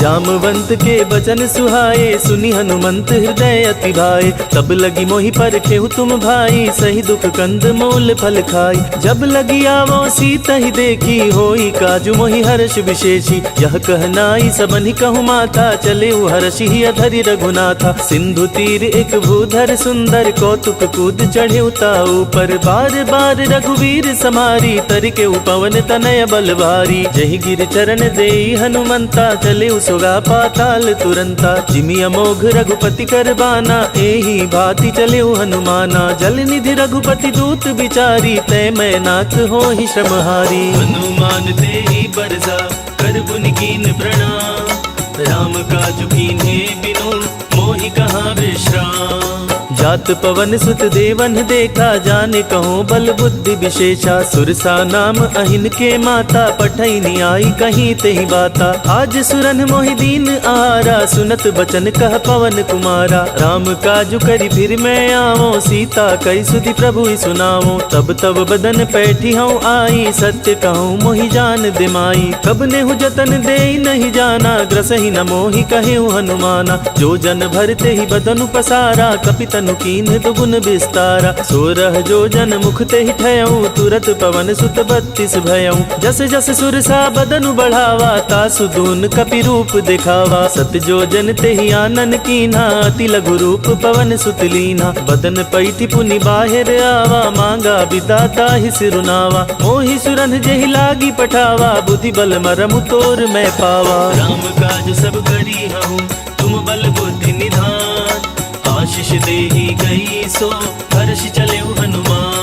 जामवंत के बचन सुहाए, सुनी हनुमंत हृदय अति भाए। तब लगी मोहि पर खेहु तुम भाई, सही दुख कंद मोल फल खाई। जब लगी आवो सीत ही देखी, होई काजु मोहि हर्ष विशेषी। यह कहनाई सबनि कहु माता, चले हर्षि ही अधरि रघुनाथा। सिंधु तीर एक भूधर सुंदर, कौतुक कूद चढ़े उताऊ पर। बार बार रघुवीर समारी, तर के उपवन तनय बल भारी। जहि गिर चरण देई हनुमंता, चले सोगा पाताल तुरंता। जिमि अमोघ रघुपति कर बाना, एही भांति चले हनुमाना। जल निधि रघुपति दूत बिचारी, तय मैं नाथ हो ही श्रमहारी। हनुमान तेहि बरसा, कर पुनि कीन प्रणाम। राम काज कीन्हे बिनु, मोहि कहाँ विश्राम। जात पवन सुत देवन देखा, जाने कहो बल बुद्धि विशेषा। सुरसा नाम अहिन के माता, पठैनी आई कहीं तेहि बाता। आज सुरन मोहि दीन आहारा, सुनत बचन कह पवन कुमारा। राम काजु करि फिर मैं आवो, सीता कई सुधि प्रभु ही सुनावो। तब तब बदन पैठी हूँ आई, सत्य कहूँ मोहि जान दिमाई। कब नेहु जतन दे नहीं जाना, ग्रसहि न मोहि कहेउ हनुमाना। जो जन भरते ही बदनु पसारा, कपितनु कीन दुगुन विस्तारा। सोरह जो जन मुख ते ही ठयऊं, तुरत पवन सुत 32 भयऊं। जस जस सुरसा बदनु बढ़ावा, तासु दून कपि रूप दिखावा। सत जो जन ते ही आनन कीन्हा, अति लघु रूप पवन सुत लीन्हा। बदन पैठी पुनि बाहिर आवा, मांगा बिदाता ही सिरुनावा। मोहि सुरन जेहि लागी पठावा, बुद्धि बल मरमु तोर मैं पावा। राम काज सब करी हूँ, तुम बल बुद्धि निधान। आशीष देहि गई सो, हर्ष चले हनुमान।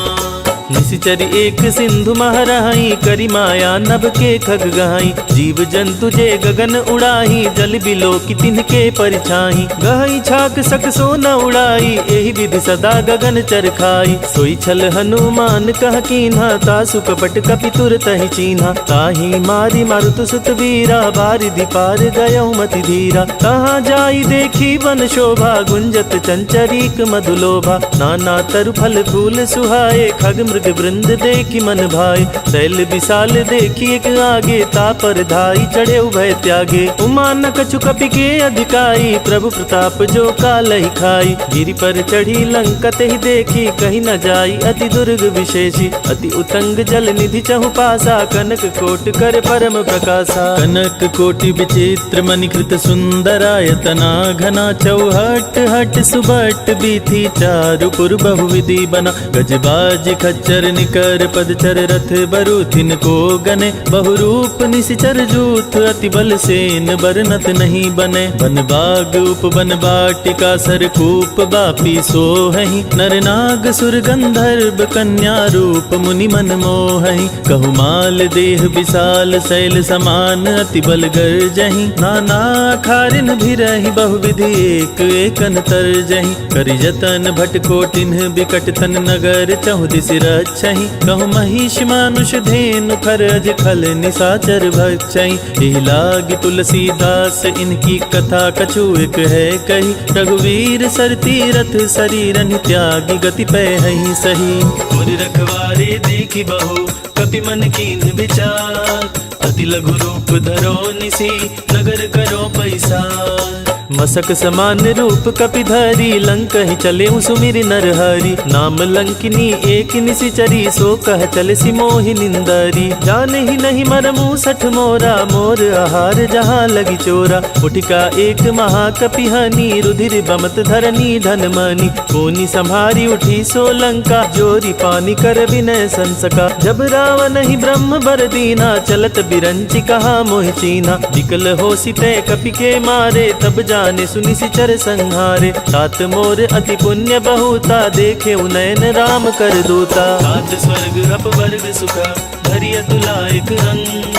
निशिचर एक सिंधु महराई, करी माया नभ के खग गहाई। जीव जंतु जे गगन उड़ाही, जल बिलो की तिनके परिछाही। गहई छाक सक सो न उड़ाई, एहि विधि सदा गगन चर खाई। सोई छल हनुमान कह कीन्हा, तासु कपट कपि तुरत ही चीन्हा। ताही मारी मारुत सुत वीरा, बारिधि पार गयउ मति धीरा। तहाँ जाई देखी वन शोभा, गुंजत चंचरीक मधुलोभा। नाना तरु फल फूल सुहाए, खग मृग वृंद देखी मन भाई। शैल विशाल देखी एक आगे, तापर धाई चढ़े उभय त्यागे। उमा न कछु कपि के अधिकारी, प्रभु प्रताप जो कालहि खाई। गिरि पर चढ़ी लंकत ही देखी, कहीं न जाई अति दुर्ग विशेषी। अति उतंग जल निधि चहु पासा, कनक कोट कर परम प्रकाशा। कनक कोटि विचित्र मणिकृत सुंदरायतना, घना चौहट हट सुबट बीथी। चारुपुर बहुविधि बना, गजबाज खच्चर निकर पदचर। रथ बरु तिनको गने, बहुरूप निशिचर जूथ। अति बल सेन बरनत नहीं बने, बन बाग उपवन बाटिका। सरकूप बापी सोहहि, नर नाग सुर गंधर्व कन्या। रूप मुनि मन मोहहि, कहु माल देह विशाल। शैल समान अति बल गर्जहि, नाना खारिन भिरहि। बहुविधि एक एकन तरजहि, करि जतन भट कोटिन्ह। बिकट तन नगर चहु दिसि रक्षहि, कहु महिष मानुष धेनु। खरज खल निशाचर भक्षहि, एहि लागी तुलसीदास। इनकी कथा कछु एक है कही, रघुवीर सर तीरथ शरीरन। त्यागी गति पैहि सही, मुर रखवारे देखी बहु, कपि मन कीन विचार। अति लघु रूप धरो निसी, नगर करो पैसार। मसक समान रूप कपिधरी, लंक ही चले सुमिर नरहरि। नाम लंकिनी एक निशिचरी, सो कह चले सिमोहि निंदरी। जाने ही नहीं मरमु सठ मोरा, मोर आहार जहाँ लगी चोरा। उठिका एक महाकपिहनी, रुधिर बमत धरनी धन मनी। कोनी संभारी उठी सो लंका, जोरी पानी कर विनय संसका। जब रावण ही ब्रह्म बर दीना, चलत बिरंचि कहा मोहि चीना। विकल हो सिते कपि के मारे, तब जाने सुनि सिचर संहारे। तात मोर अति पुण्य बहुता, देखे उनयन राम कर दूता। तात स्वर्ग अपवर्ग सुख, धरि अतुलायक रंग।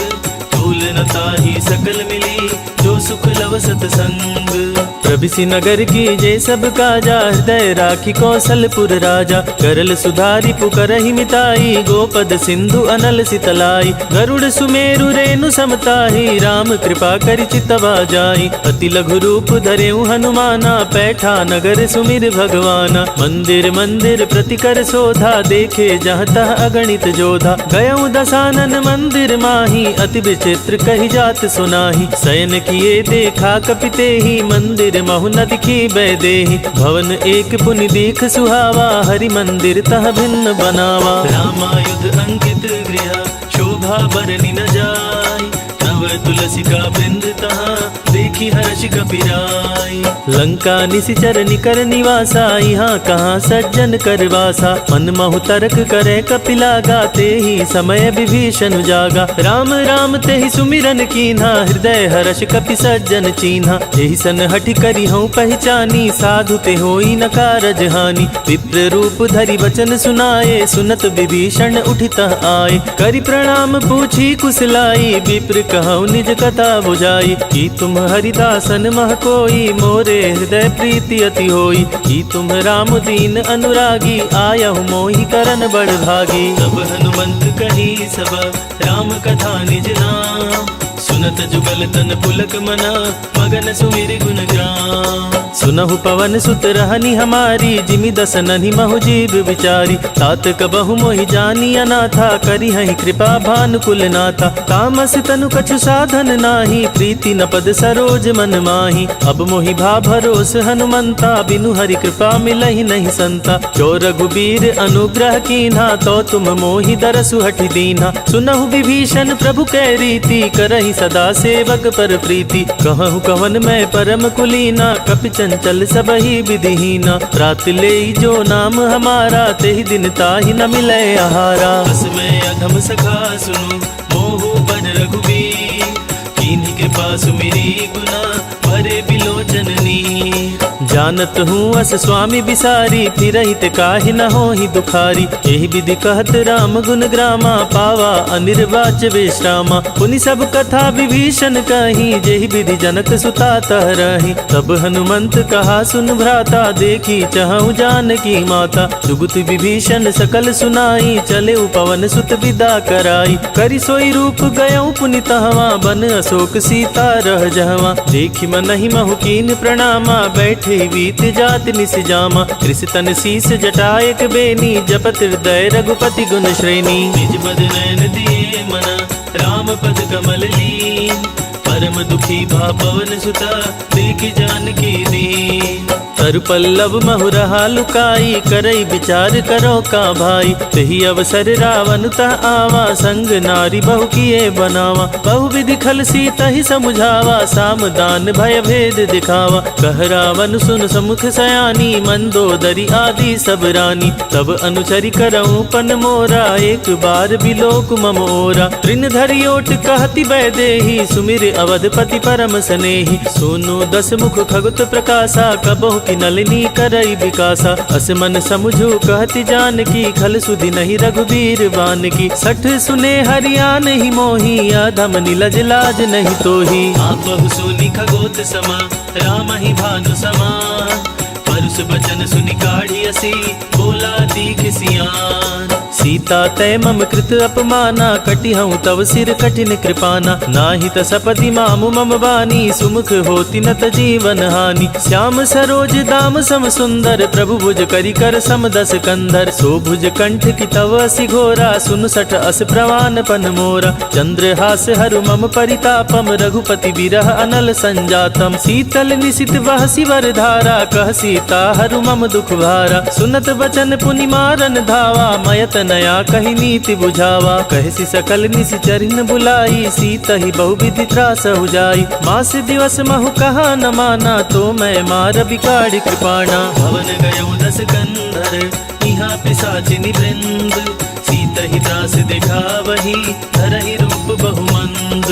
तूल न ताहि सकल मिली, जो सुख लव सतसंग। प्रभिसि नगर की जय सब काजा, हृदय राखी कौशलपुर राजा। करल सुधारी पुकरहि मिताई, गोपद सिंधु अनल सितलाई। गरुड़ सुमेरु रेणु समताही, राम कृपा करि चितवा जाई। अति लघु रूप धरेउ हनुमाना, पैठा नगर सुमिर भगवाना। मंदिर मंदिर प्रति कर शोधा, देखे जहाँ तह अगणित जोधा। गयउ दसानन मंदिर माही, अति विचित्र कही जात सुनाही। शयन किए देखा कपिते ही, मंदिर महु न दिखी बैदेही। भवन एक पुनि दीख सुहावा, हरि मंदिर तह भिन्न बनावा। रामायुध अंकित गृह, शोभा बरनि न जाय। नव तुलसी का वृंद तहाँ, देखी हर्ष कपिराई। लंका निशिचर निकर निवासा, यहाँ कहाँ सज्जन करवासा। मन महु तर्क करे कपिलागा, ते ही समय विभीषण जागा। राम राम ते ही सुमिरन कीन्हा, हृदय हर्ष कपि सज्जन चीन्हा। एहि सन हठि करि हूँ पहचानी, साधु ते होई न कारज हानि। विप्र रूप धरि वचन सुनाए, सुनत विभीषण उठितः आए। करि प्रणाम पूछी कुशलाई, विप्र कहु निज कथा बुझाई। कि तुम हरिदासन मह कोई, मोरे हृदय प्रीति अति होई। कि तुम राम दीन अनुरागी, आयहु मोहि करन बड़ भागी। तब हनुमंत कही सब, राम कथा निज नाम। सुनत जुगल तन पुलक मना, मगन सुमिर गुण ग्राम। सुनहु पवन सुत रहनी हमारी, जिमि दसनहि महु जीव विचारी। तात कबहु मोहि जानी अनाथा, करि हहि कृपा भानुकुल नाथा। तामस तनु कछु साधन नाही, प्रीति न पद सरोज मन माही। अब मोहि भा भरोस हनुमंता, बिनु हरि कृपा मिलहि नहीं संता। जो रघुबीर अनुग्रह कीन्हा, तो तुम मोहि दरसु हठि दीन्हा। सुनहु विभीषण प्रभु कै रीति, करहि सदा सेवक पर प्रीति। कहूँ कवन मैं परम कुलीना, कपि चंचल सबहि विधिहीना। रात ले जो नाम हमारा, तेहि दिन ताहि न मिलै आहारा। बस मैं अधम सखा सुनु, मोहु बन रघुबीर। किन्हीं के पास मेरी गुना, भरे बिलोचन नीर। जानत हूँ अस स्वामी बिसारी, फिरहित काहि न होहि दुखारी। एहि विधि कहत राम गुण ग्रामा, पावा अनिर्वाच विश्रामा। पुनि सब कथा विभीषण कही, जेहि विधि जनक सुता तह रही। तब हनुमंत कहा सुन भ्राता, देखी चहु जानकी माता। जुगुत विभीषण सकल सुनाई, चले पवन सुत विदा कराई। करि सोई रूप गयउ पुनि तहवा, बन अशोक सीता रह जहवा। देखि मनहि महु कीन प्रणामा, बैठे बीत जात निस जामा। कृषितन शीस जटायक बेनी, जपत हृदय रघुपति गुण श्रेणी। निज पद नयन दिए मना, राम पद कमल लीन। परम दुखी भा पवन सुता, देखि जानकी दीन। तरु पल्लव महु रहा लुकाई, करई विचार करो का भाई। तही अवसर रावण तह आवा, संग नारी बहु किए बनावा। बहु विधि खल सीतहि समुझावा, सामदान भय भेद दिखावा। कह रावण सुन समुख सयानी, मंदोदरी आदि सब रानी। तब अनुचरि करऊं पन मोरा, एक बार बिलोक मम ओरा। तृण धरि ओट कहति बैदेही, सुमिर अवधपति परम स्नेही। सुनु दस मुख खगुत प्रकाशा, कबहु की नलिनी करई विकासा। अस मन समुझू कहति जानकी, खल सुधि नहीं रघुबीर बान की। सठ सुने हरियान ही मोही, अधम निलज लाज नहीं तोही। आपहु सुनि खगोत समा, राम ही भानु समान। परुष बचन सुनि काढ़ी असी, बोला दीख सियान। सीता तय मम कृत अपमाना, कटिहऊँ तव सिर कठिन कृपाना। नाही त सपदि मामु मम बानी, सुमुख होति न त जीवन हानि। श्याम सरोज दाम सम सुंदर, प्रभु भुज करि कर सम दस कंधर। सो भुज कंठ की तव असि घोरा, सुन सठ अस प्रवान पन मोरा। चंद्रहास हरु मम परितापम, रघुपति विरह अनल संजातम। शीतल निशित वहसि वर धारा, कह सीता हरु मम दुख भारा। सुनत बचन पुनि मारन धावा, मयत नया कही नीति बुझावा। कहसी सकल निशिचरिन बुलाई, सीत ही बहुविधि त्रास हो जाई। मास दिवस महु कहा न माना, तो मैं मार बिगाड़ी कृपाणा। भवन गयो दस कंधर, यहाँ पिशाचिनी वृंद। सीत ही त्रास देखा वही, धरहि रूप बहुमंद।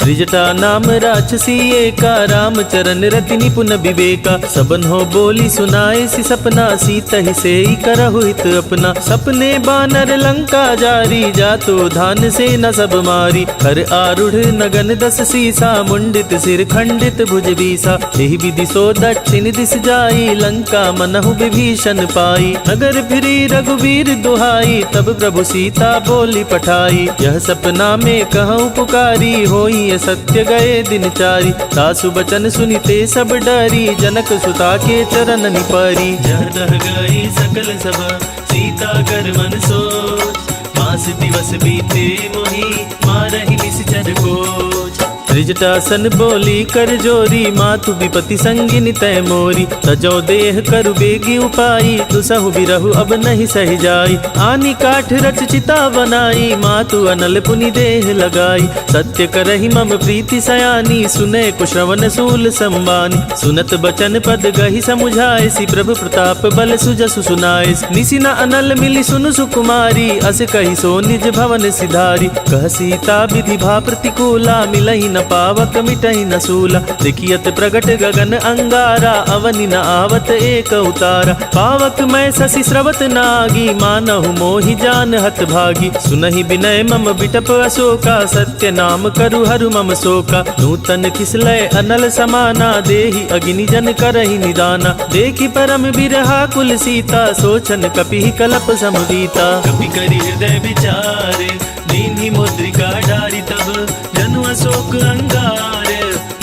त्रिजटा नाम राक्षसी एका, रामचरण रति निपुण विवेका। सबन हो बोली सुनाए सी सपना, सीता ही से करहु हित अपना। सपने बानर लंका जारी, जातो धान से न सब मारी। हर आरूढ़ नगन 10 सीसा, मुंडित सिर खंडित भुज बीसा। यही विधि सो दक्षिण दिस जाई, लंका मनहु विभीषण पाई। नगर फिरी रघुवीर दुहाई, तब प्रभु सीता बोली पठाई। यह सपना में कहूँ पुकारी, होई सत्य गए दिन चारी। सासु बचन सुनिते सब डरी, जनक सुता के चरण निपरी। जह तह गई सकल सभा, सीता कर मन सोच। मास दिवस बीते मोहि, मारहि निश्चर कोच। त्रिजटासन बोली कर जोरी, मातु विपति संगिनी तय मोरी। तजो देह करु बेगी उपाई, दुसहु बिरहु अब नहीं सह जाई। आनी काठ रच चिता बनाई, मातु अनल पुनि देह लगाई। सत्य करहि मम प्रीति सयानी, सुने कुश्रवण सूल संबानी। सुनत बचन पद गहि समुझाए, सी प्रभु प्रताप बल सुजसु सुनाए। निसिना अनल मिली सुनु सुकुमारी, अस कहि सो निज भवन सिधारी। कह सीता विधि भा प्रतिकूला, मिलहि न पावक मिटहि न सूला। देखियत प्रगट गगन अंगारा, अवनि न आवत एक उतारा। पावक मैं शशि स्रवत नागी, मानहु मोहि जान हत भागी। सुनहि विनय मम बिटप अशोका, सत्य नाम करु हरु मम शोका। नूतन किसलय अनल समाना, देहि अग्नि जन करहि निदाना। देखि परम बिरहा कुल सीता, सोचन कपिहि कलप समवीता। कपि करि हृदय विचार, दीन्हि मुद्रिका डारि तब। जनु अशोक अंगार,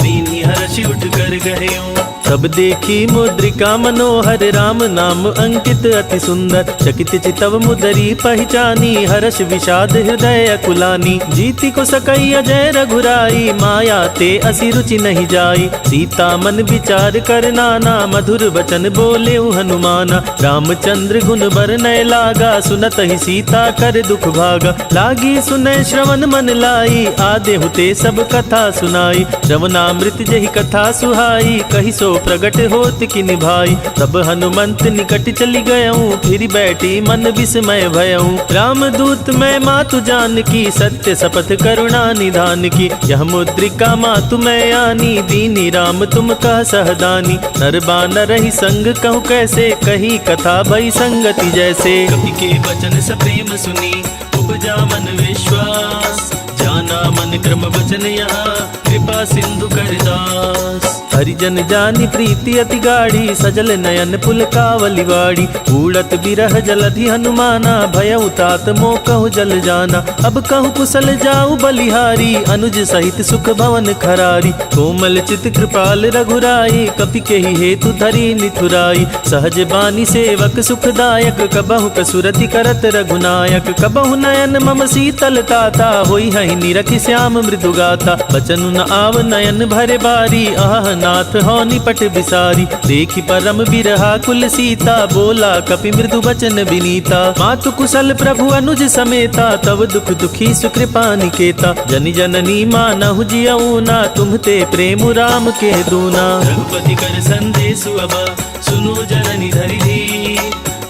दीन्हि हर्षि उठ कर गह्यो। तब देखी मुद्रिका मनोहर, राम नाम अंकित अति सुंदर। चकित चितव मुदरी पहचानी, हर्ष विषाद हृदय अकुलानी। जीति को सकई अजय रघुराई, माया ते असी रुचि नहीं जाई। सीता मन विचार कर नाना, मधुर वचन बोले हनुमाना। रामचंद्र गुण बरनय लागा, सुनत ही सीता कर दुख भागा। लागी सुनय श्रवण मन लाई, आदे हुते सब कथा सुनाई। श्रवणामृत जहि कथा सुहाई, कहि सो प्रगट होत कि निभाई। तब हनुमंत निकट चली गयऊँ, फिर बैठी मन विस्मय भयऊँ। राम दूत मैं मातु जान की, सत्य शपथ करुणा निधान की। यह मुद्रिका मातु मैं आनी, दीनी राम तुम कह सहदानी। नर बानर ही संग कहूँ कैसे, कही कथा भई संगति जैसे। कपि के वचन सप्रेम सुनी, उपजा मन विश्वास। जाना मन क्रम वचन यहाँ, कृपा सिंधु कर दास। हरिजन जानी प्रीति अति गाढ़ी, सजल नयन पुलकावली वाड़ी। उड़त बिरह जलधि हनुमाना, भयउ तात मोह कहु जल जाना। अब कहु कुशल जाऊ बलिहारी, अनुज सहित सुख भवन खरारी। कोमल चित कृपाल रघुराई, कपि के ही हेतु धरी निथुराई। सहज बानी सेवक सुखदायक, कबहु कसुरति करत रघुनायक। कबहु नयन मम शीतल ताता, होई हहि निरखि श्याम मृदु गाता। बचनु न आव नयन भरे बारी, आह नाथ हो निपट बिसारी। देखि परम बिरहा कुल सीता, बोला कपि मृदु बचन विनीता। मातु कुशल प्रभु अनुज समेता, तव दुख दुखी सुकृपा निकेता। जनि जननी मानहु जियऊ ना, तुम्हते प्रेम राम के दूना। रघुपति कर संदेशु अब, सुनो जननी धरि धीर।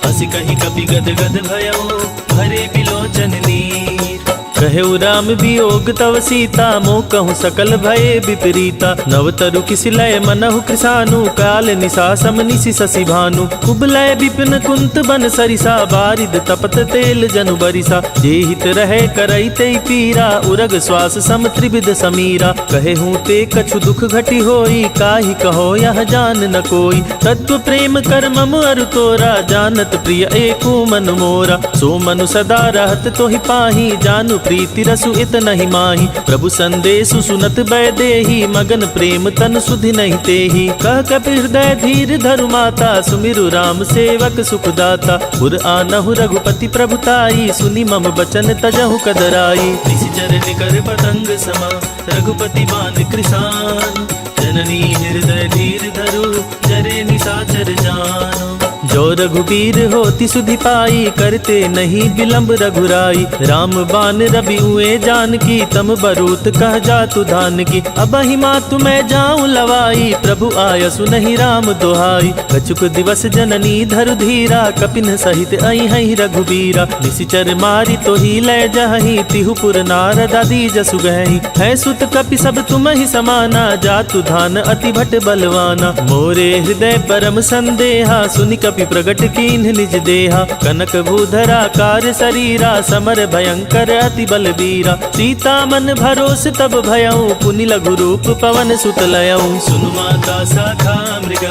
हसि कहि कपि गद गद भयऊ, भरे बिलोचन नीर। कहेउ राम वियोग तव सीता, मोह कहूँ सकल भये विपरीता। नव तरु किसिलय मनहु कृसानु, काल निशा समनिशि शशि भानु। कुबलय विपिन कुंत बन सरिसा, बारिद तपत तेल जनु बरिसा। जे हित रहे करई ते पीरा, उरग श्वास सम त्रिविध समीरा। कहे हूँ ते कछु दुख घटी होई, काहि कहो यह जान न कोई। तत्व प्रेम कर मम अरु तोरा, जानत प्रिय एको मन मोरा। सो मनु सदा रहत तोहि पाही, जानु प्रीति रसु इत नहीं माही। प्रभु संदेशु सुनत बै देही, मगन प्रेम तन सुधि नहीं तेही। कह कपि हृदय धीर धरु माता, सुमिरु राम सेवक सुखदाता। पुर आनहु रघुपति प्रभुताई, सुनि मम बचन तजहु कदराई। निशिचर निकर पतंग समा, रघुपति मान कृसान। जननी हृदय धीर धरु, जरे निशाचर जानो। जो रघुबीर होती सुधि पाई, करते नहीं विलंब रघुराई। राम बान रवि उए जानकी, तम बरूत कह जातु धान की। अब ही मातु मैं जाऊं लवाई, प्रभु आय सुनहि राम दोहाई। कछुक दिवस जननी धरु धीरा, कपिन सहित आई हई रघुबीरा। निशिचर मारी तो ही ले जहि, तिहुपुर नारद आदि जसु गहि। है सुत कपि सब तुम ही समाना, जातु धान अति भट बलवाना। मोरे हृदय परम संदेहा, सुनि कपि प्रगट कीन्ह निज देहा। कनक भूधरा कार शरीरा, समर भयंकर अति बलबीरा। सीता मन भरोस तब भयऊ, पुनि लघु रूप पवन सुत लयऊ। सुनु माता शाखा मृग,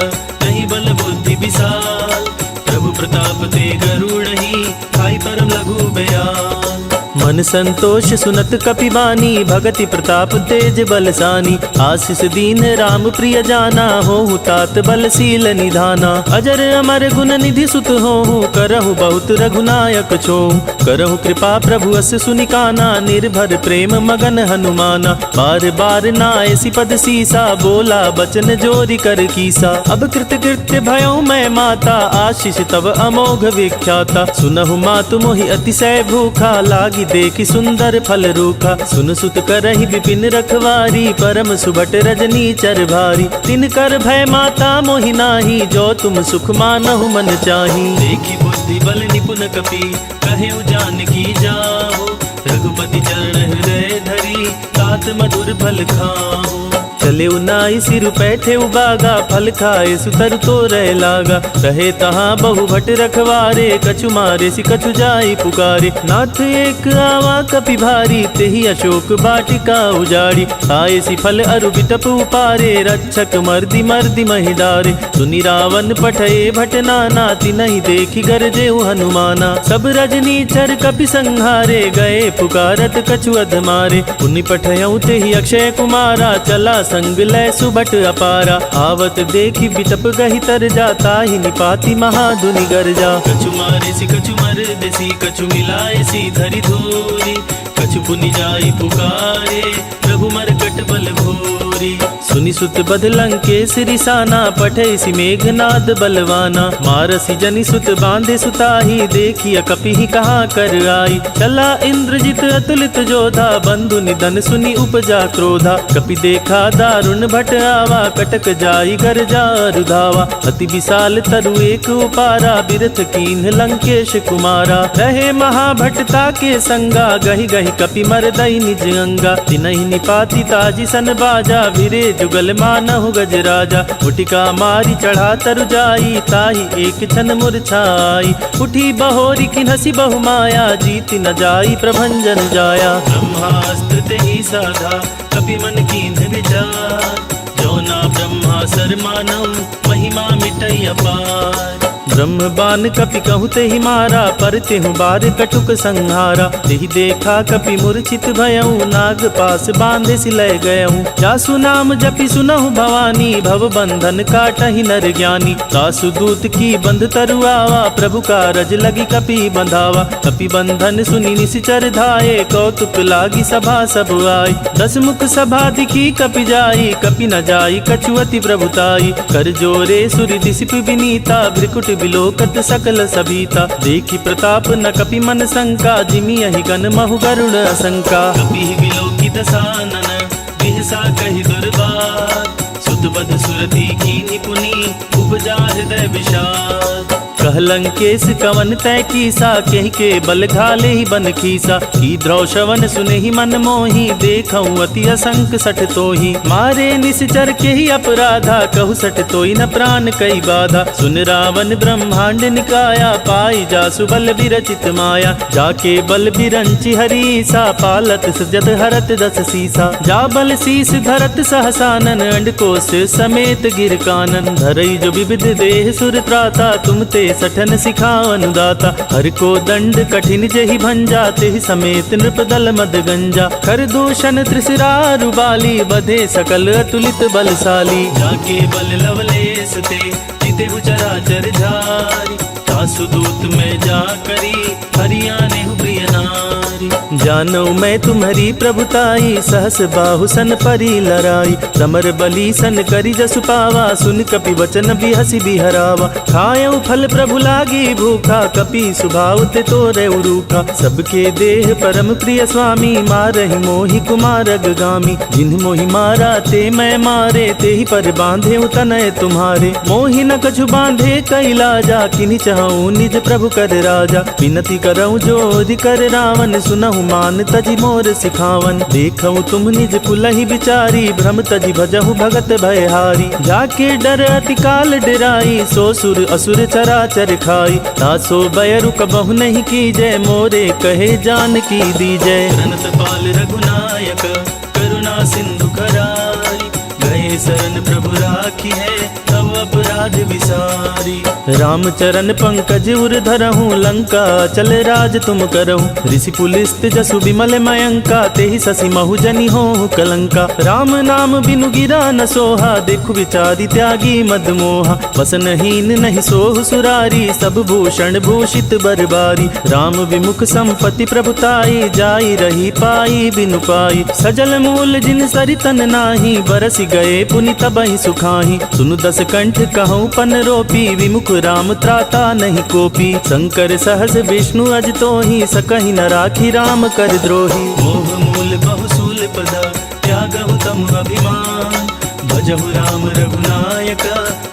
नहीं बल बुद्धि विशाल। प्रभु प्रताप ते गरुड़हि, खाई परम लघु बयाल। मन संतोष सुनत कपि बानी, भगति प्रताप तेज बलसानी। आशीष दीन राम प्रिय जाना, होहु तात बलशील निधाना। अजर अमर गुण निधि सुत होहु, करहु बहुत रघुनायक छोहु। करहु कृपा प्रभु अस सुनिकाना, निर्भर प्रेम मगन हनुमाना। बार बार नायसी पद सीसा, बोला बचन जोरी कर कीसा। अब कृत कृत्य भयऊ मैं माता, आशीष तब अमोघ विख्याता। सुनहु मातु मोहि अतिशय भूखा, लागी देखी सुंदर फल रूखा। सुन सुत करहि विपिन रखवारी, परम सुभट रजनी चर भारी। तिन कर भय माता मोहि नाही, जो तुम सुख मानहु मन चाही। देखी बुद्धि बल निपुण कपि, कहे जानकी जाओ। रघुपति चरण हृदय धरी, तात मधुर फल खाओ। चले उनाई सिर पैठे उबागा, फल खाए सुतर तो रह लागा। रहे तहाँ बहु भट रखवारे, कछु मारे सि कछु जाई पुकारे। नाथ एक आवा कपि भारी, तेहि अशोक बाटिका उजाड़ी। आए सि फल अरु बिटप उपारे, रक्षक मर्दि मर्दि महि डारे। सुनि रावण पठये भट नाना, तिनहि देखि गरजेउ हनुमाना। सब रजनी चर कपि संहारे, गए पुकारत कछु अधमारे। पुनि पठयउ तेहि अक्षय कुमारा, चला संग लय सुबट अपारा। आवत देखी बिटप गहि तर जाता, ही निपाति महाधुनि गर्जा। कछु मारे सी कछु मर देसी, कछु मिलाए सी धरि धोरी। कछु पुनि जाई पुकारे, प्रभु मरकट बल भोरी। सुनि सुत बद लंकेश रिसाना, पठे सि मेघनाद बलवाना। मारसी जनि सुत बांधे सुताही, देखिय कपि कहाँ कर आई। चला इंद्रजित अतुलित जोधा, बंधु निधन सुनि उपजा क्रोधा। कपि देखा दारुण भट आवा, कटक जाई गर्जा रुधावा। अति विशाल तरु एक उपारा, बिरथ कीन्ह लंकेश कुमारा। रहे महाभटता के संगा, गहि गहि कपि मरदई निज अंगा। तिनहि निपाति ताजी सन बाजा, भिरे जुगल मानहु गजराजा। उटिका मारी चढ़ा तरु जाई, ताही एक छन मूर्छाई। उठी बहोरी किन्हसी बहु माया, जीति न जाई प्रभंजन जाया। ब्रह्मास्त्र तेहि साधा, कपि मन कीन्ह विचार। जो ना ब्रह्मा सर मानव, महिमा मिटई अपार। ब्रह्म बान कपि कहु तेहि मारा, पर तेहु बार कटुक संहारा। तेहि देखा कपि मूर्छित भयऊ, नाग पास बांधे सि लय गयऊ। जासु नाम जपि सुनहु भवानी, भव बंधन काटहि नर ज्ञानी। तासु दूत की बंध तरु आवा, प्रभु कारज लगी कपि बंधावा। कपि बंधन सुनि निशिचर धाये, कौतुक लागी सभा सब आई। दस मुख सभा दिखी कपि जाई, कपि न जाई कछु अति प्रभुताई। कर जोरे सुरि दिसिप विनीता, भ्रिकुट बिलोकत सकल सभीता। देखी प्रताप न कपि मन शंका, जिमि यहि गण महु गरुड़ असंका। कपि बिलोकी दसानन, बिहसा कहि दुर्बात। सुत बध सुरति कीन्हि पुनि, उपजा हृदय विषाद। कह लंकेश कवन तय कीसा, कहि के बल घाले ही बन खीसा। की द्रौ श्रवण सुने ही मन मोही, देखऊं अति असंक सठ तोही। मारे निश्चर के ही अपराधा, कहु सठ तोई न प्राण कई बाधा। सुन रावण ब्रह्मांड निकाया, पाई जासु बल बिरचित माया। जाके बल बिरंचि हरीसा, पालत सजत हरत दस सीसा। जा बल शीस धरत सहसानन, अंडकोश समेत गिर कानन। धरई जो विविध देह सुर त्राता, तुम ते सठन सिखावन दाता। हर को दंड कठिन जेहि भंजा, तेहि समेत नृपदल मद गंजा। कर दूषण त्रिशिरारु बाली, बधे सकल अतुलित बलशाली। जाके बल लवलेस ते, जिते चराचर झारी। तासु दूत में जा करी, हरियाने प्रिय नारी। जानो मैं तुम्हारी प्रभुताई, सहस बाहु सन परी लराई। समर बली सन करी जसु पावा, सुन कपि वचन बिहसी बिहरावा। खायऊ फल प्रभु लागी भूखा, कपि सुभाव ते तोरे उरूखा। सबके देह परम प्रिय स्वामी, मारहि मोहि कुमारग गामी। जिन्ह मोहि मारा ते मैं मारे, ते ही पर बांधे तनय तुम्हारे। मोहि न कछु बांधे कैलाजा, किन्हि चाहूँ निज प्रभु कर राजा। विनती करऊँ जोरि कर रावण, सुनहु मान तजि मोर सिखावन। देखऊँ तुम निज कुलहि बिचारी, भ्रम तजि भजहु भगत भयहारी। जाके डर अति काल डराई, सो सुर असुर चराचर खाई। तासो बैरु कबहु नहीं कीजय, मोरे कहे जानकी दीजय। अनंत पाल रघुनायक, करुणा सिंधु कराई। गए शरण प्रभु राखी है, तब अपराध विसारी। रामचरण पंकज उर धरहूँ, लंका चल राज तुम करहूँ। ऋषि पुलिस्त जसु विमल मयंका, तेहि शशि महु जनि होहु कलंका। राम नाम बिनु गिरा न सोहा, देखु विचारी त्यागी मद मोहा। वसनहीन नहीं सोहु सुरारी, सब भूषण भूषित बरबारी। राम विमुख संपत्ति प्रभुताई, जाई रही पाई बिनु पाई। सजल मूल जिन सरितन नाही, बरसि गए पुनि तबहि सुखाही। सुनु दस कंठ कहूँ पन रोपी, विमुख राम त्राता नहीं कोपी। शंकर सहस विष्णु अज तोहि, सकहि न राखी राम कर द्रोही। मोह मूल बहुसूल पद, त्यागहु तम अभिमान। भजहु राम रघुनायक,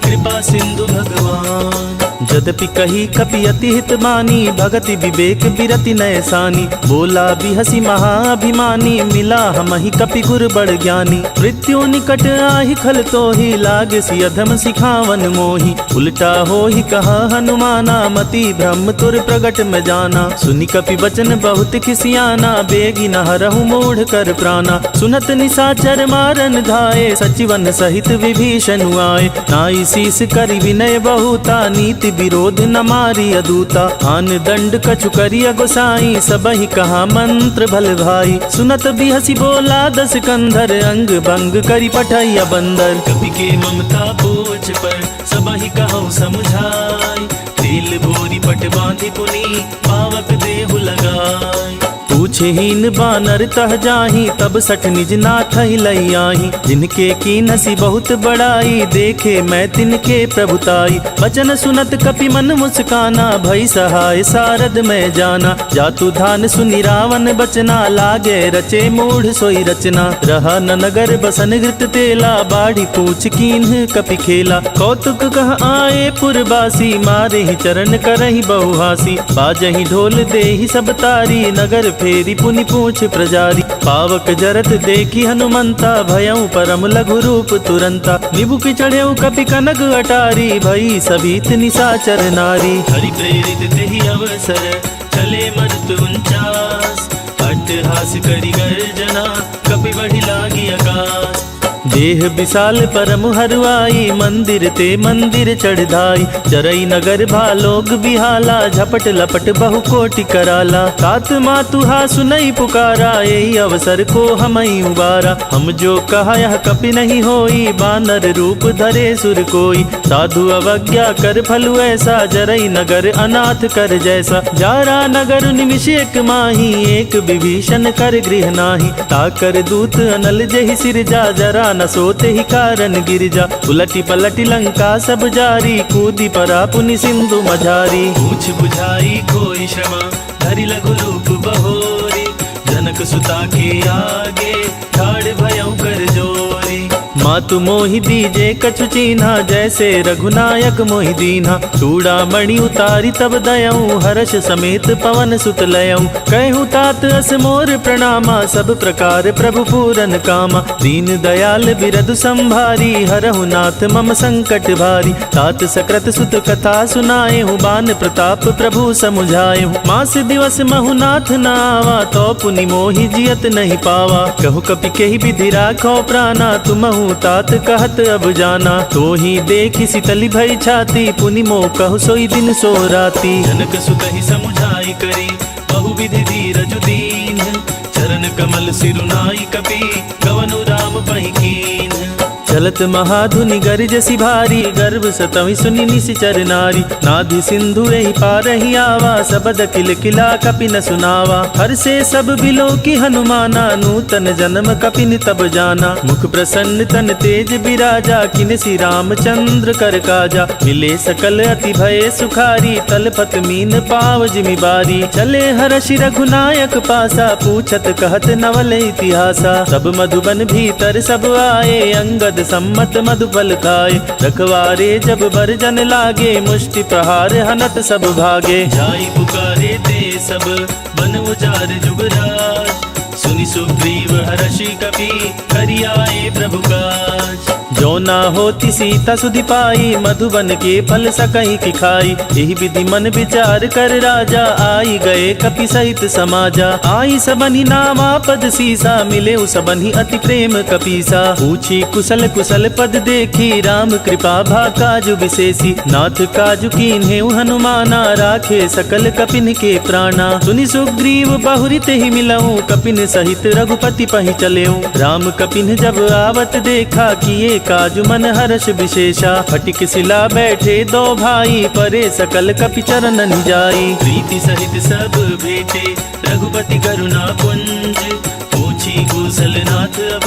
कृपा सिंधु भगवान। जदपि कही कपि अति हित मानी, भगति विवेक बिरति नय सानी। बोला बिहसी महाअभिमानी, मिला हमहि कपि गुर बड़ ज्ञानी। मृत्यु निकट आहि खल तोहि, लागसी अधम सिखावन मोहि। उल्टा होहि कहा हनुमाना, मति ब्रह्म तुर प्रगट में जाना। सुनि कपि वचन बहुत खिसियाना, बेगी न हरहु मूढ़ कर प्राणा। सुनत निशाचर मारन धाये, सचिवन सहित विभीषण आए। नाई शीस करि विनय बहुता, नीति विरोध न मारी अदूता। आन दंड कछु करिय गोसाई, सबहि कहा मंत्र भल भाई। सुनत बिहसी बोला दस कंधर, अंग भंग करि पठैया बंदर। कपि के ममता बोझ पर, सबहि कहूँ समुझाई। तेल भोरी पट बांधि पुनि, पावक देहु लगाई। पूछहीन बानर तह जाही, तब सठ निज नाथ ही लई आही। जिनके कीनसी बहुत बड़ाई, देखे मैं तिनके प्रभुताई। वचन सुनत कपि मन मुस्काना, भई सहाय सारद में जाना। जातु धान सुनि रावण बचना, लागे रचे मूढ़ सोई रचना। रहा न नगर बसन घृत तेला, बाढ़ी पूछ कीन्ह कपि खेला। कौतुक कह आए पुरबासी, मारे ही चरण करहि बहुहासी। बाजहि ढोल देहि सब तारी, नगर फेरी पुनि पूछ प्रजारी। पावक जरत देखी हनुमंता, भयऊ परम लघु रूप तुरंता। निबुक चढ़ेऊ कपि कनक अटारी, भई सभीत निशाचर नारी। हरि प्रेरित तेहि अवसर, चले मरुत 49। अट्टहास करि गर्जना, कपि बढ़ि लागी आकाश। देह विशाल परम हरुआई, मंदिर ते मंदिर चढ़ाई। चरई नगर भालोग बिहाला, झपट लपट बहु कोटि कराला। तात मातुहा सुनई पुकारा, यही अवसर को हमई उबारा। हम जो कहा यह कपि नहीं होई, बानर रूप धरे सुर कोई। साधु अवज्ञा कर फलु ऐसा, जरई नगर अनाथ कर जैसा। जारा नगर निमिष एक माही, एक विभीषण कर गृह नाही। ताकर दूत अनल जहि सिरजा, जरा न सोते ही कारण गिरजा। उलटी पलटी लंका सब जारी, कूदी परा पुनि सिंधु मझारी। पूछ बुझाई कोई क्षमा, धरि लघु रूप बहोरी। जनक सुता के आगे, ठाड़ भयऊ कर जोरी। मातु मोहि दीजे कछु चीन्हा, जैसे रघुनायक मोहि दीन्हा। चूड़ामणि उतारी तब दयऊँ, हर्ष समेत पवन सुत लयऊँ। कहूँ तात अस मोर प्रणामा, सब प्रकार प्रभु पूरन कामा। दीन दयाल बिरदु संभारी, हरहु नाथ मम संकट भारी। तात सकृत सुत कथा सुनाएहूँ, बान प्रताप प्रभु समुझाएहूँ। मास दिवस महु नाथ न आवा, तो पुनि मोहि जियत नहीं पावा। कहु कपि केहि विधि राखो प्राणा, तुमहु तात कहत अब जाना। तो ही देखी शीतली भई छाती, पुनि मोह कहु सोई दिन सो राती। जनक सुत ही समुझाई करी, बहु विधि धीरज दीन। चरण कमल सिरुनाई कपि, गवनु राम पहि कीन। चलत महाधुनि गरजसी भारी, गर्भ सतवि सुनि निशिचर नारी। नाधि सिंधु एहि पारहि आवा, सबद किल किला कपिन सुनावा। हर से सब बिलो की हनुमाना, नूतन जन्म कपिन तब जाना। मुख प्रसन्न तन तेज बिराजा, किनसी रामचंद्र कर काजा। मिले सकल अति भय सुखारी, तलपत मीन पाव जिमि बारी। चले हर्षि रघुनायक पासा, पूछत कहत नवल इतिहासा। सब मधुबन भीतर सब आए, अंगद सम्मत मधुफल खाए। रखवारे जब बरजन लागे, मुष्टि प्रहार हनत सब भागे। जाई पुकारे ते सब बन उजार जुगराज, सुनि सुग्रीव हर्षि कपि करि आए प्रभु काज। जो ना होती सीता सुधि पाई, मधुबन के फल सकहि की खाई। यही विधि मन विचार कर राजा, आई गए कपि सहित समाजा। आई सबनि नामा पद सीसा, मिले सबनि अति प्रेम कपीसा। पूछी कुशल कुशल पद देखी, राम कृपा भा काजु विशेषी। नाथ काजु कीन्हे हनुमाना, राखे सकल कपिन के प्राणा। सुनि सुग्रीव बहुरी तेहि मिलऊं, कपिन सहित रघुपति पहि चलेऊं। राम कपिन जब आवत देखा, किए काजु मन हर्ष विशेषा। फटिक शिला बैठे दो भाई, परे सकल कपि चरणन जाई। प्रीति सहित सब भेटे, रघुपति करुणा पुंज। पूछी कुशल नाथ अब,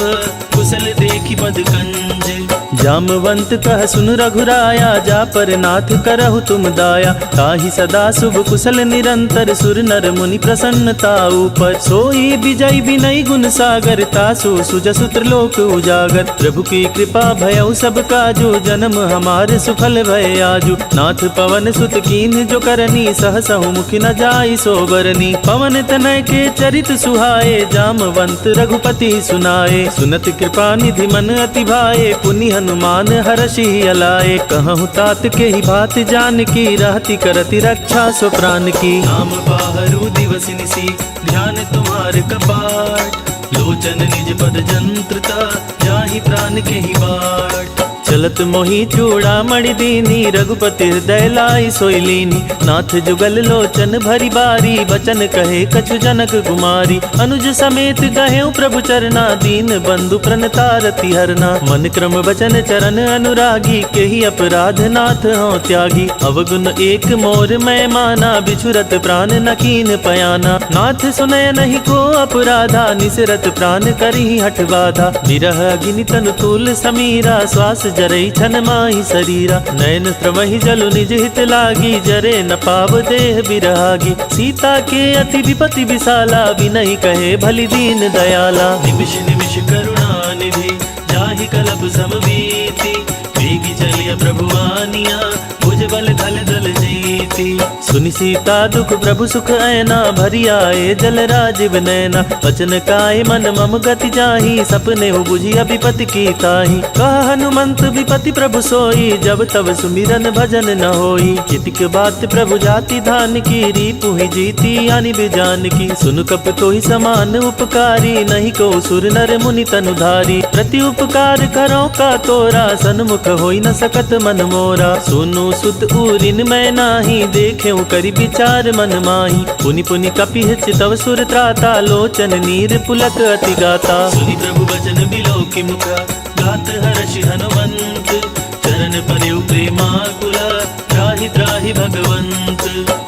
कुशल देखी पद कंज। जामवंत कह सुन रघुराया, जा पर नाथ करहु तुम दाया। ताहि सदा शुभ कुशल निरंतर, सुर नर मुनि प्रसन्नता ऊपर। सोई विजय विनय गुण सागर, तासु सुजसु त्रिलोक उजागर। प्रभु की कृपा भयउ सब काजु, जन्म हमारे सुफल भय आजु। नाथ पवन सुत कीन्ह जो करनी, सहसहु मुख न जाई सोबरनी। पवन तनय के चरित सुहाए, जामवंत रघुपति सुनाए। सुनत कृपा निधि मन अति भाए, पुनि हनुमान हर्षि अलाए। कहूँ तात के ही बात जान की, रहती करती रक्षा सो प्राण की। नाम बाहरू दिवस निसी, ध्यान तुम्हार कपाट। लोचन निज पद जंत्रता, जाहि प्राण के ही बाट। चलत मोहि चूड़ामणि दीनी, रघुपति हृदय लाई सोई लीनी। नाथ जुगल लोचन भरी बारी, बचन कहे कछु जनक कुमारी। अनुज समेत गहेउ प्रभु चरना, दीन बंधु प्रणतारति हरना। मन क्रम वचन चरण अनुरागी, केहि अपराध नाथ हों त्यागी। अवगुण एक मोर मैं माना, बिछुरत प्राण न कीन पयाना। नाथ सुनय नहीं को अपराधा, निसरत प्राण करहि हठ बाधा। विरह अग्नि तनु तूल समीरा, श्वास जरई छन माहि शरीरा। नयन त्रमहि जलु निज हित लागी, जरे न पाव देह बिरहागी। सीता के अति विपति विशाला, विनय कहे भली दीन दयाला। निमिष निमिष करुणा निधि, जाहि कलप समवीति। वेगी चलिय प्रभु आनिया, भुज बल खल दल जीती। सुनि सीता दुख प्रभु सुख ऐना, भरी आए जल राजीव नैना। वचन काय मन मम गति जाहि, सपने हो बुझी विपति की ताहि। कह हनुमंत विपति प्रभु सोई, जब तब सुमिरन भजन न होई। कितिक बात प्रभु जाति धान की, रीपु ही जीती यानि बिजान की। सुन कप तोहि समान उपकारी, नहीं को सुर नर मुनि तनुधारी। प्रति उपकार करो का तोरा, सन्मुख होई न सकत मन मोरा। सुनु सुत उरिन मैं नाही, देखे करि विचार मन माही। पुनि पुनि कपिह चितव सुर त्राता, लोचन नीर पुलक अति गाता। सुनि प्रभु बचन बिलोकि मुख, गात हर्षि हनुमंत। चरण पर्यु प्रेमाकुला, त्राहि त्राहि भगवंत।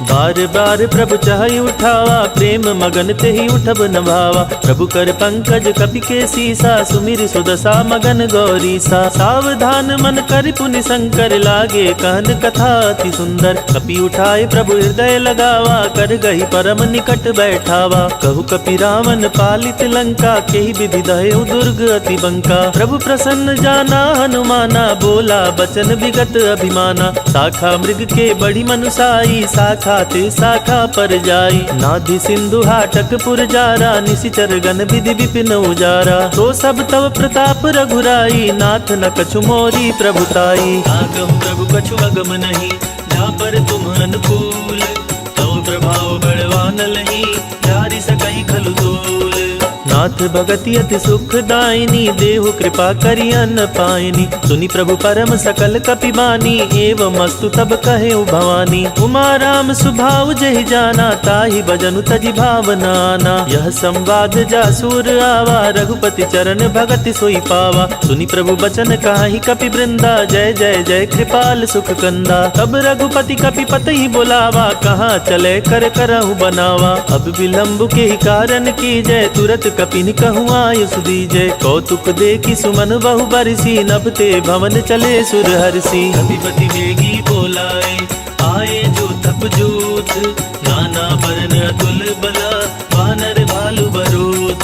बार बार प्रभु चाहि उठावा, प्रेम मगन तेहि उठब न भावा। प्रभु कर पंकज कपि के सीसा, सुमिर सुदशा मगन गौरीसा। सावधान मन कर पुनि शंकर, लागे कहन कथा अति सुंदर। कपि उठाए प्रभु हृदय लगावा, कर गही परम निकट बैठावा। कहु कपि रावण पालित लंका, केहि विधि दहेउ दुर्ग अति बंका। प्रभु प्रसन्न जाना हनुमाना, बोला बचन विगत अभिमाना। शाखा मृग के बड़ी मनुसाई, शाखा ते शाखा पर जाई। नाधि सिंधु हाटक पुर जारा, निशिचर गण विधि विपिन उजारा। तो सब तव प्रताप रघुराई, नाथ न कछु मोरी प्रभुताई। कहूँ प्रभु कछु अगम नहीं, जा पर तुम अनुकूल। तव प्रभाव बड़वान लही, जारि सकई खलु तूल। नाथ भगति अति सुखदायिनी, देहु कृपा करि अन्न पायनी। सुनि प्रभु परम सकल कपिबानी, एवं अस्तु तब कहे भवानी। उमा राम सुभाव जहि जाना, ताहि भजनु तजि भावनाना। यह संवाद जासुर आवा, रघुपति चरण भगति सोई पावा। सुनि प्रभु बचन काहि कपि वृंदा, जय जय जय कृपाल सुख कंदा। तब रघुपति कपिपति ही बोलावा, कहाँ चले कर करहु बनावा। अब विलंब के ही कारण की जय, तुरत कपिन कहूँ आयुष दीजय। कौतुक देखि सुमन बहु बरसी, नभ ते भवन चले सुर हरसी। कपिपति वेगी बोलाए, आए जो तप जोत। नाना वर्ण अतुल बला, वानर भालु बरोध।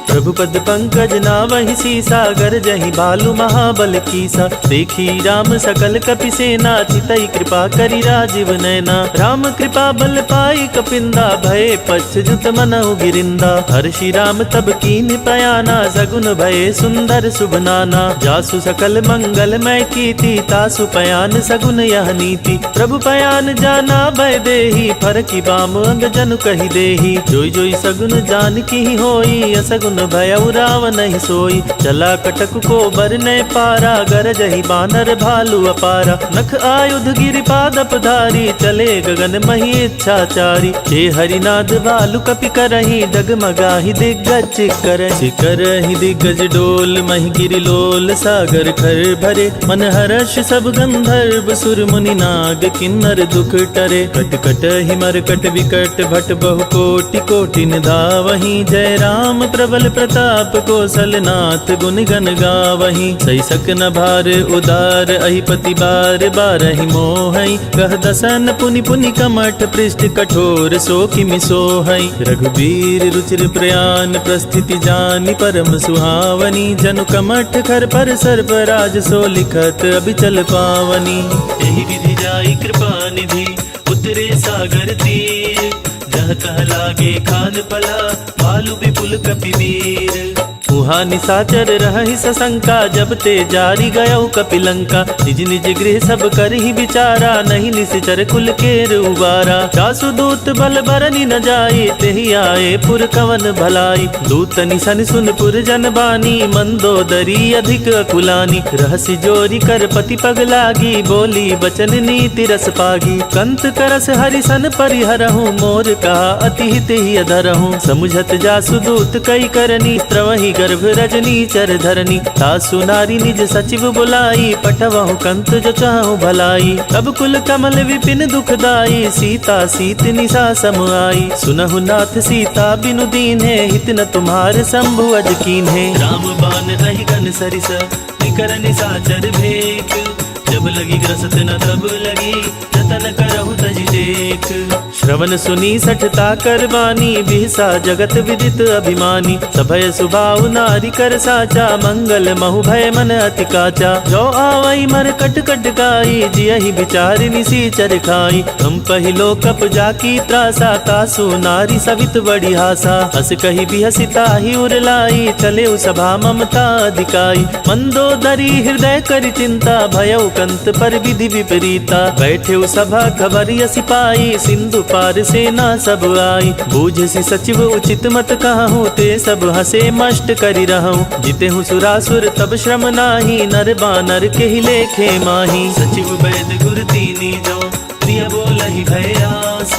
प्रभु पद पंकज नावहि सीसा, गरजहि भालु महाबल कीसा। देखी राम सकल कपि सेना, चितई कृपा करि राजीव नैना। राम कृपा बल पाई कपिंदा, भये पश्चात मनहु गिरिंदा। हर्षि राम तब कीन प्रयाना, सगुन भये सुंदर शुभ नाना। जासु सकल मंगलमय कीर्ति, तासु पयान सगुन यह नीति। प्रभु पयान जाना भय देहि, फरकि बाम अंग जनु कहि देहि। जोई जोई सगुन जान की होई, असगुन भयउ रावण ही सोई। चला कटक को बरने पारा, गरजहि बानर भालु अपारा। नख आयुध गिरिपादप धारी, चले गगन मही इच्छाचारी। हे हरिनाद भालु कपि करहि, डगमगाहि दिग्गज चिकरहि। करहि दिग्गज डोल, महि गिरि लोल सागर खर भरे। मन हर्ष सब गंधर्व सुर मुनि नाग, किन्नर दुख टरे। कट कट हिमर कट विकट भट, बहु कोटि कोटि निधावहि। जय राम प्रबल प्रताप, कौशलनाथ गुण गण गावहि। सही सक न भार उदार, अहिपति बार बारहि मोहै। कह दसन पुनि पुनि कमठ, पृष्ठ कठोर सो किमि सोहै। रघुबीर रुचिर प्रयान, प्रस्थिति जानि परम सुहावनी। जनु कमठ खर पर सर्पराज, सो लिखत अबिचल पावनी। एहि विधि जाई कृपा निधि, उतरे सागर तीर। जह तह लागे खान पला, भालु विपुल कपिवीर। उहाँ निशाचर रहहि सशंका, जब ते जारी गयउ कपिलंका। निज निज गृह सब करहि विचारा, नहीं निश्चर कुल केर उबारा। जासु दूत बल बरनि न जाई, तेहि आए पुर कवन भलाई। दूत निसन सुन पुर जन बानी, मंदोदरी अधिक अकुलानी। रहसि जोरी कर पति पग लागी, बोली बचन नीति रस पागी। कंत करस हरिसन परिहरहु, मोर कहा अति हित ही अधरहु। समुझत जासु दूत कई करनी, त्रवहि गर्भ रजनी चर धरनी। तासु नारी निज सचिव बुलाई, पठवहु कंत जो चाहु भलाई। तब कुल कमल विपिन दुखदाई, सीता सीत निशा सम आई। सुनहु नाथ सीता बिनु दीन्हे, हित न तुम्हार शंभु अज कीन्हे। राम बान रहि गन सरिस, निकर निशाचर भेक। जब लगी ग्रसत न तब लगी, जतन करहु तज टेक। श्रवण सुनी सठता करवानी, बिहसा जगत विदित अभिमानी। सभय सुभाव नारी कर साचा, मंगल महु भय मन अति काचा। जो आवई मर कट कट गाई, जियहि विचारि निसीचर खाई। हम पहिलो कप जाकी त्रासा, तासु नारी सवित बड़ी हासा। हस कहि बिहसी ताहि उरलाई, चले सभा ममता अधिकाई। मंदोदरी हृदय करि चिंता, भयउ कंत पर विधि विपरीता। बैठे सभा खबर यसी पाई, सिंधु पार सेना सब आई। बूझसी सचिव उचित मत कहूँ, ते सब हसे मष्ट करि रहूं। जिते हूँ सुरासुर तब श्रम नाही, नर बानर के ही लेखे माही। सचिव वैद गुर तीनी जो, प्रिय बोलहि भयास।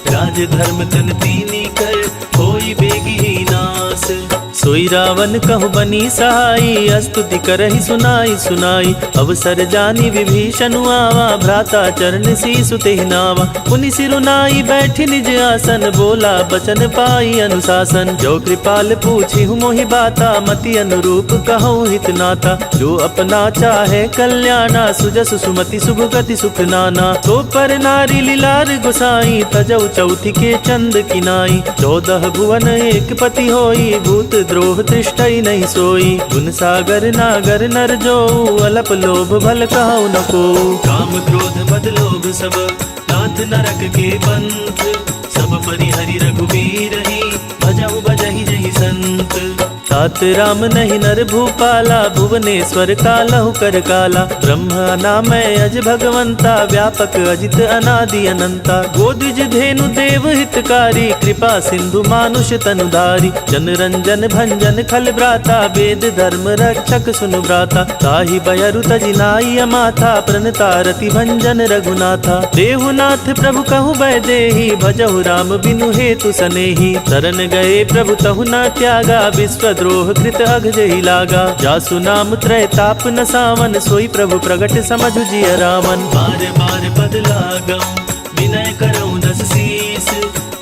राज धर्म तन तीनी कर, होई बेगी ही नास। सोई रावण कहु बनी सहाई, स्तुति करहि सुनाई सुनाई। अवसर जानी विभीषण आवा, भ्राता चरण सीसु तेहि नावा। पुनि सिरुनाई बैठि निज आसन, बोला बचन पाई अनुशासन। जो कृपाल पूछिहु मोहि बाता, मति अनुरूप कहूँ हित नाता। जो अपना चाहे कल्याणा, सुजस सुमति शुभ गति सुख नाना। तो पर नारी लीलार गोसाई, तजौ चौथी के चंद किनाई। 14 भुवन एक पति होई, भूत द्रोह तिष्ठई नहीं सोई। गुण सागर नागर नर जो, अलप लोभ भल कहु न को। काम क्रोध मद लोभ सब, नाथ नरक के पंथ। सब परिहरि रघुबीर ही, भजहु भजहि जहि संत। तात राम नहीं नर भूपाला, भुवनेश्वर कालहु कर काला। ब्रह्म अनामय अज भगवंता, व्यापक अजित अनादि अनंता। गोदिज धेनु देव हितकारी, कृपा सिंधु मानुष तनुधारी। जन रंजन भंजन खल भ्राता, वेद धर्म रक्षक सुनु भ्राता। ताहि बयरु तजि नाई अमाथा, प्रणता रति भंजन रघुनाथा। देहुनाथ प्रभु कहु बै देहि, भजहु राम बिनु हेतु सनेहि। शरण गए प्रभु तहु न त्यागा, विश्वद्रोह कृत अघ जेहि लागा। जासु नाम त्रय ताप न सावन, सोई प्रभु प्रगट समझु जिय रामन। बार बार पद लागऊं, विनय करऊं दस शीस।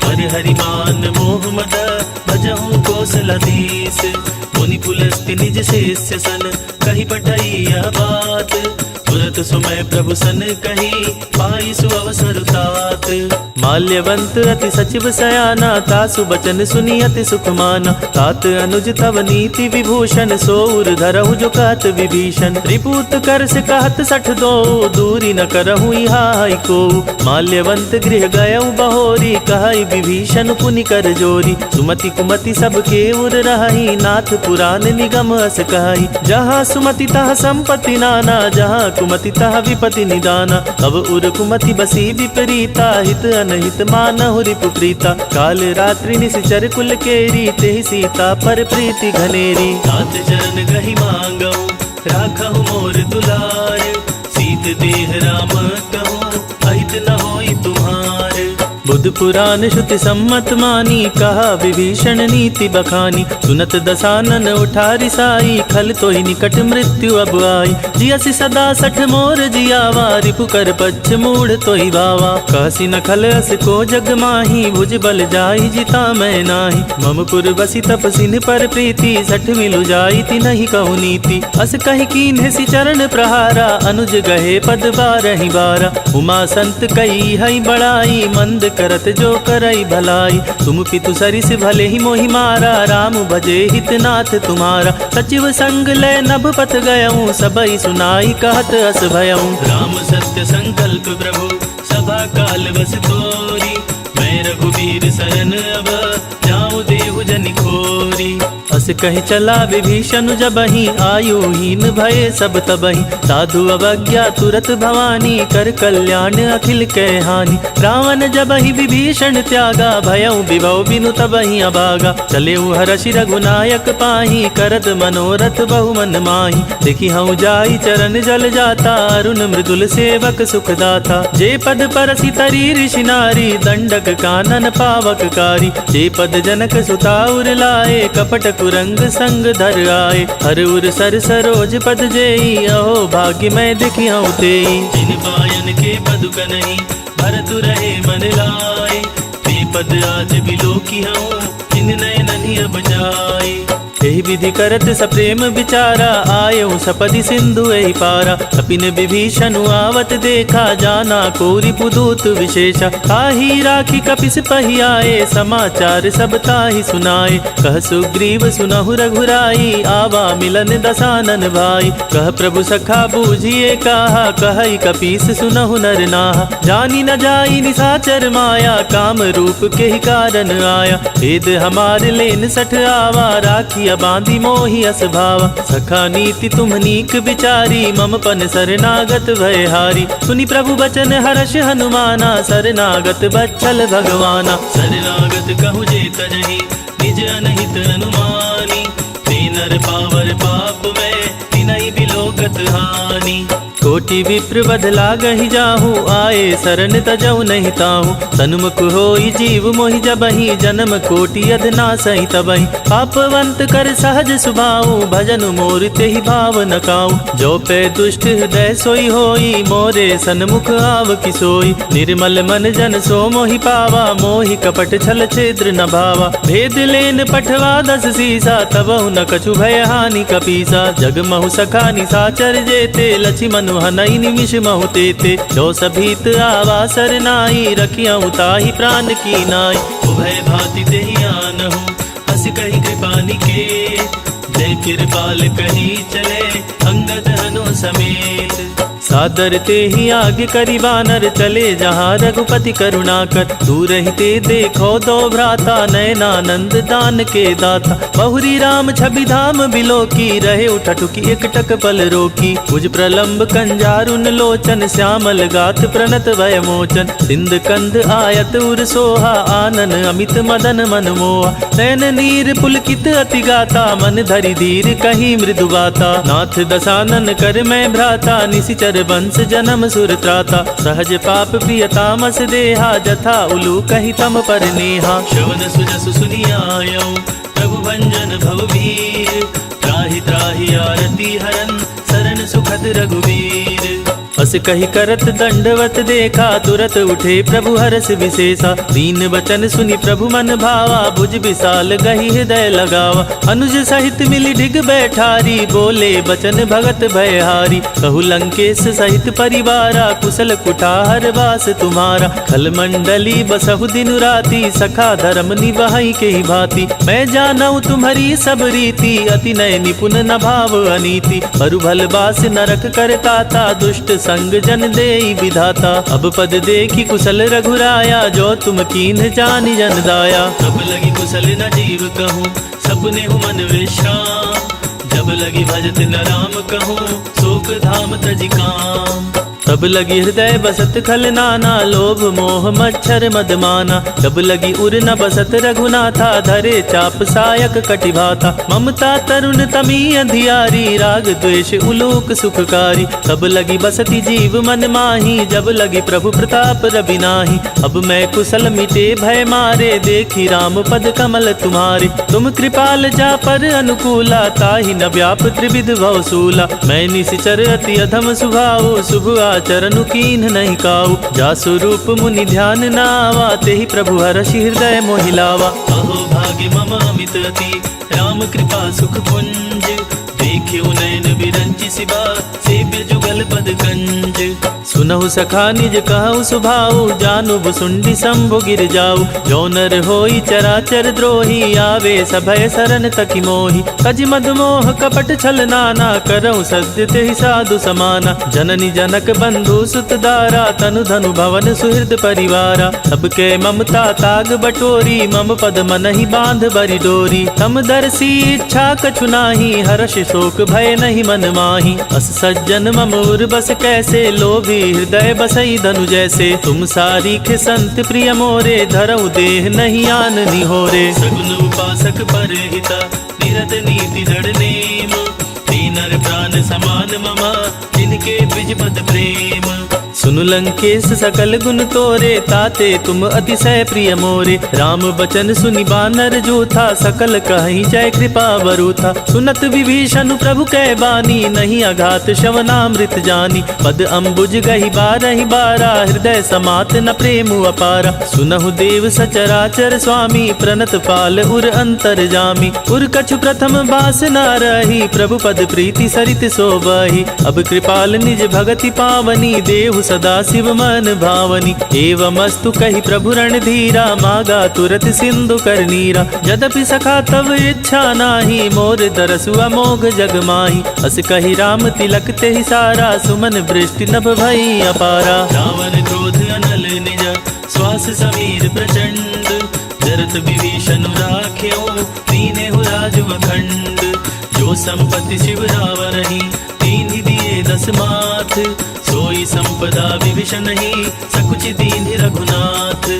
पर हरि मान मोह मद, भजहु कौशलधीश। मुनि पुलस्त्य निज शिष्य सन, कहि पठई यह बात। तुरत सुमय प्रभु सन कही, पाई सु अवसर तात। माल्यवंत अति सचिव सयाना, तासु बचन सुनी अति सुख माना। तात अनुज तव नीति विभूषण, सोउर धरहु जो कहत विभीषण। रिपुत कर से कहत सठ दो, दूरी न करहु इहाई को। माल्यवंत गृह गयउ बहोरी, कहई विभीषण पुनि कर जोरी। सुमति कुमति सब के उर रही, नाथ पुराण निगम अस कहई। जहाँ सुमति तहाँ संपत्ति नाना, जहाँ कुमति तहाँ विपति निदाना। अब उर कुमति बसी विपरीता, हित अनहित मानहु रिपु प्रीता। काल रात्रि निशिचर कुल केरी, तेहि सीता पर प्रीति घनेरी। तात चरण गहि मांगऊं, राखहु मोर दुलार। सीत देह राम कहूँ, अहित न होई तुम्हार। बुद्ध पुराण श्रुति सम्मत मानी, कहा विभीषण नीति बखानी। सुनत दसानन उठारी साई, खल तोहि निकट मृत्यु अब आई। जियसि सदा सठ मोर जियावा, रिपु कर पच्छ मूढ़ तोहि भावा। कहसी न खल अस को जग माही, भुज बल जाहि जिता मैं नाही। मम पुर बसी तपसिन पर प्रीति, सठ मिलु जाई तिन्हि कहु नीति। अस कहि कीन्हे चरण प्रहारा, अनुज गहे पद बारहि बारा। उमा संत कई हई बड़ाई, मंद करत जो करई भलाई। तुम पितु सरिस भले ही मोहि मारा, राम भजे हितनाथ तुम्हारा। सचिव संग लय नभ पथ गयऊं, सबई सुनाई कहत अस भयऊं। राम सत्य संकल्प प्रभु, सभा काल बस तोरी। मैं रघुबीर सरन अब, जाऊं देहु जनि खोरी। अस कहि चला विभीषण जबहि, आयुहीन भये सब तबहि। साधु अवज्ञा तुरत भवानी, कर कल्याण अखिल कै हानि। रावण जबहि विभीषण त्यागा, भयउ विभव बिनु तबहि अभागा। चलेउ हरषि रघुनायक पाहि, करत मनोरथ बहु मन माहि। देखि हऊँ जाई चरण जल जाता, अरुण मृदुल सेवक सुखदाता। जे पद परसि तरी ऋषि नारी, दंडक कानन पावक कारी। जे पद जनक सुता उर लाए, कपट कुरंग संग धर आए। हर उर सर सरोज पद जेई, अहो भाग्य मैं देखियाँ तेई। जिन पायन के पद कनहि, भरत रहे मन लाए। ते पद आज बिलोकी हूँ, जिन नयन अब जाए। एहि विधि करत सप्रेम विचारा, आयऊ सपदि सिंधु एहि पारा। कपिन विभीषण आवत देखा, जाना को रिपुदूत विशेषा। ताहि राखी कपिस पहि आए, समाचार सब ताहि सुनाए। कह सुग्रीव सुनहु रघुराई, आवा मिलन दसानन भाई। कह प्रभु सखा बूझिए कहा, कहई कपीस सुनहु नर नाहा। जानी न जाई निसाचर माया, काम रूप के ही कारण आया। भेद हमार लेन सठ आवा, राखी बांधी मोहि अस भावा। सखा नीति तुम नीक विचारी, मम पन शरणागत भय हारी। सुनि प्रभु बचन हर्ष हनुमाना, शरणागत बच्चल भगवाना। शरणागत कहु जे तजहि, निज अनहित अनुमानी। ते नर पावर पाप में, तिनहि बिलोकत हानि। कोटि विप्र बध लागहि जाहू, आए शरण तजहु नहीं ताहू। सन्मुख होई जीव मोहि जबहि, जन्म कोटि अधनासहि तबहि। पापवंत कर सहज सुभाऊ, भजन मोर तेहि भाव न काऊ। जो पे दुष्ट हृदय सोई होई, मोरे सन्मुख आव किसोई। निर्मल मन जन सो मोहि पावा, मोहि कपट छल छिद्र न भावा। भेद लेन पठवा दस सीसा, तबहु न कछु भय हानि कपीसा। जग महु सखा निसाचर जेते, लक्ष्मण हनई निमिष महु तेते। जो सभीत आवा सरनाई, रखिया ताहि प्राण की नाई। उभय भांति तेहि आनहु, हस कहि कृपा निकेत। जय कृपाल कही चले, अंगद हनु समेत। सादर ते ही आगे करी वानर चले जहाँ रघुपति करुणाकर। दूर ही ते देखो दो भ्राता नयनानंद दान के दाता। बहुरी राम छवि धाम बिलो की रहे उठटुकी एक टक पल रोकी। भुज प्रलंब कंजारुन लोचन श्यामल गात प्रणत भय मोचन। सिंध कंद आयत उर सोहा आनन अमित मदन मन मोहा। नयन नीर पुलकित अति गाता मन धरि धीर कही मृदु बाता। नाथ दसानन कर मैं भ्राता निशिचर वंश जन्म सुर त्राता। सहज पाप प्रिय तामस देहा जथा उलू कही तम पर नेहा। श्रवण सुजसु सुनियायो प्रभु भंजन भववीर। त्राहि त्राहि आरती हरन शरण सुखद रघुवीर। अस कही करत दंडवत देखा तुरत उठे प्रभु हरस विशेषा। दीन वचन सुनि प्रभु मन भावा भुज विशाल गही हृदय लगावा। अनुज सहित मिली ढिग बैठारी बोले बचन भगत भयहारी। कहु लंकेश सहित परिवारा कुशल कुठार वास तुम्हारा। खल मंडली बसहु दिन राति सखा धर्म निभाई के ही भांति। मैं जानऊ तुम्हारी सब रीति अति नय निपुण न भाव अनीति। परु भल बास नरक करताता दुष्ट संग जन देई विधाता। अब पद देखी कुशल रघुराया जो तुम कीन्ह जानि जन दाया। तब लगी कुशल न जीव कहूँ सपने हूँ मन विश्राम। जब लगी भजत न राम कहूँ शोक धाम तज काम। तब लगी हृदय बसत खल नाना लोभ मोह मच्छर मदमाना। तब लगी उर न बसत रघुनाथा धरे चाप सायक कटिभाता। ममता तरुण तमी अंधियारी राग द्वेष उलूक सुखकारी। तब लगी बसती जीव मन माही जब लगी प्रभु प्रताप रवि नाही। अब मैं कुशल मिटे भय मारे देखी राम पद कमल तुम्हारे। तुम कृपाल जा पर अनुकूला ताहि न व्याप त्रिविध भवसूला। मैं निशिचर अति अधम सुभाव शुभ चरण कीन्ह नहीं काऊ। जासु रूप मुनि ध्यान नावा तेहि प्रभु हरषि हृदय मोहिलावा। अहो भाग्य मम अमित अति राम कृपा सुख पुंज। देखियो नयन बिरंचि सिबा सेव्य जुगल पद कंज। सुनहु सखा निज कहु सुभाऊ जानु भुसुंडी शंभु गिर जाऊ। जो नर होई चराचर द्रोही आवे सभय शरण तकि मोहि। कज मद मोह कपट छल नाना करऊ सद्य तेहि साधु समाना। जननी जनक बंधु सुत दारा तनु धनु भवन सुहृद परिवारा। सबके ममता ताग बटोरी मम पद मनहि बांध बरि डोरी। तम दर्शी इच्छा कछु नाही हर्ष शोक भय नहीं मन माही। अस सज्जन मम उर बस कैसे लोभी हृदय बसई धनु जैसे। तुम सारीख संत प्रिय मोरे धरऊ देह नहीं आन निहोरे। सगुन उपासक पर हिता निरत नीति दृढ़ नेम। दीनर प्राण समान ममा जिनके द्विज पद प्रेम। सुनु लंकेश सकल गुण तोरे ताते तुम अतिशय प्रिय मोरे। राम बचन सुनि बानर जूथा सकल कहीं जय कृपा बरूथा। सुनत विभीषण प्रभु कै बानी नहीं अघात श्रवणामृत जानी। पद अम्बुज गही बारहि बारा हृदय समात न प्रेम अपारा। सुनहु देव सचराचर स्वामी प्रणत पाल उर अंतर जामी। उर कछु प्रथम बास न रही प्रभु पद प्रीति सरित सोबही। अब कृपाल निज भगति पावनी देहु सदा शिव मन भावनी। एवमस्तु कही प्रभु रणधीरा मागा तुरत सिंधु कर नीरा। यद्यपि सखा तव इच्छा नाही मोर दरसु अमोघ जग माही। अस कही राम तिलक तेहि सारा सुमन वृष्टि नभ भई अपारा। रावण क्रोध अनल निज श्वास समीर प्रचंड। जरत विभीषण राख्यो दीनेहु राजु अखंड। जो संपत्ति शिव रावरहि दीन्हि दिए दस माथ। सोई संपदा विभीषण ही सकुच दीन्हि रघुनाथ।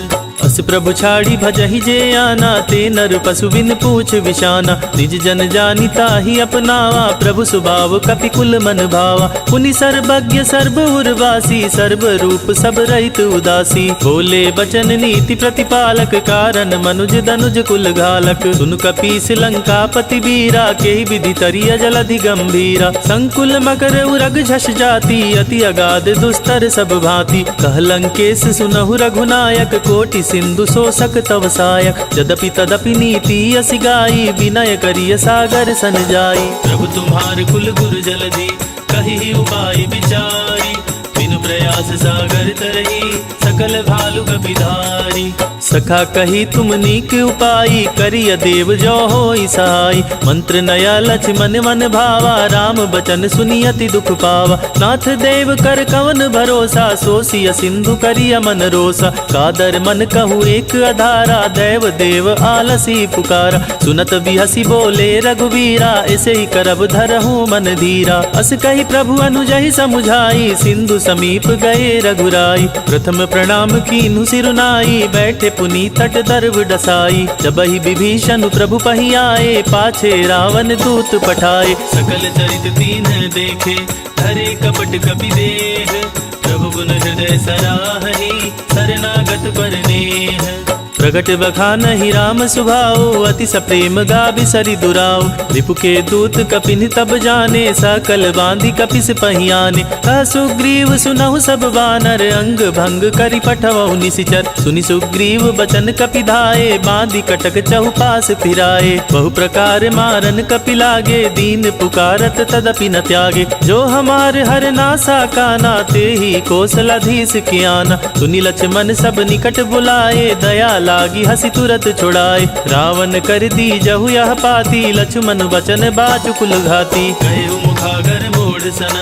अस प्रभु छाड़ी भजहि जे आना ते नर पशु बिन पूछ विशाना। निज जन जानी ताहि अपनावा प्रभु सुभाव कपि कुल मन भावा। पुनि सर्वज्ञ सर्व उर्वासी सर्व रूप सब रहित उदासी। बोले बचन नीति प्रतिपालक कारण मनुज दनुज कुल घालक। सुन कपीस लंकापति वीरा के विधि तरिय जलधि गंभीरा। संकुल मकर उरग झष जाति अति अगाध दुस्तर सब भांति। कह लंकेश सुनहु रघुनायक कोटि सिंधु शोषक तव सायक। यद्यपि तदपि नीति असि गाई विनय करिय सागर सन जाई। प्रभु तुम्हार कुल गुर जलधि कहि उपाय विचारी। बिनु प्रयास सागर तरही सकल भालु कपिधारी। सखा कही तुम नीक उपाई, करिय देव जो होई सहाय। मंत्र नया लक्ष्मण मन भावा, राम बचन सुनी अति दुख पावा। नाथ देव कर कवन भरोसा, सोसिय सिंधु करिय मन रोसा। कादर मन कहू एक अधारा, दैव देव आलसी पुकारा। सुनत बिहसी बोले रघुवीरा, ऐसे ही करब धरहूँ मन धीरा। अस कही प्रभु अनुजहि समुझाई, सिंधु समीप गए रघुराई। प्रथम प्रणाम कीन्हु सिरुनाई, बैठे पुनी तट दर्व डसाई। जबहि विभीषण प्रभु पहि आए, पाछे रावण दूत पठाए। सकल चरित तीन देखे, धरे कपट कपि देह। प्रभु गुण हृदय सराहि, शरणागत पर नेह। प्रगट बखानहि राम सुभाओ, अति सप्रेम गाभि सरि दुराओ। रिपु के दूत कपिन तब जाने, सकल बांधि कपिस पहियाने। कह सुग्रीव सुनहु सब बानर, अंग भंग करि पठवहु निशिचर। सुनि सुग्रीव बचन कपि धाये, बांधि कटक चहुपास फिराए। बहु प्रकार मारन कपि लागे, दीन पुकारत तदपि न त्यागे। जो हमार हर नासा काना, तेहि कौशलाधीश कियाना। सुनि लक्ष्मण सब निकट बुलाए, दया लागी हसी तुरत छुड़ाए। रावण कर दी जहु यह पाती, लक्ष्मण वचन बाचुकुल घाती। गए मुखागर मोड़ सन,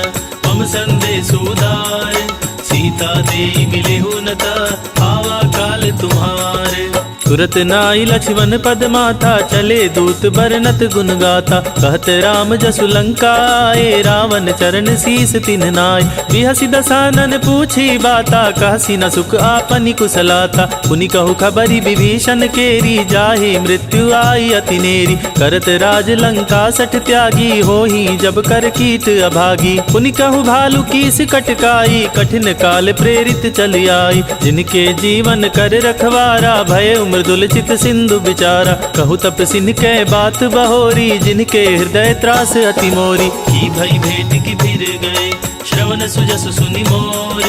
मम संदेश उदार। सीता देई मिलेहु न ता, आवा काल तुम्हारे। तुरत नाई लक्ष्मण पद माथा, चले दूत बरनत गुण गाथा। कहत राम जसु लंका आए, रावण चरण शीस तिन्ह नाय। बिहसि दसानन पूछी बाता, कहसी न सुख आपनि कुशलाता। पुनि कहु खबरि विभीषण केरी, जाहि मृत्यु आई अति नेरी। करत राज लंका सठ त्यागी, होहि जब कर कीट अभागी। पुनि कहु भालु कीस कटकाई, कठिन काल प्रेरित चली आई। जिनके जीवन कर रखवारा, भय मृदुल चित सिंधु बिचारा। कहु तपसिन कै बात बहोरी, जिनके हृदय त्रास अति मोरी। की भई भेंट की फिर गए, श्रवण सुजस सुनि मोर।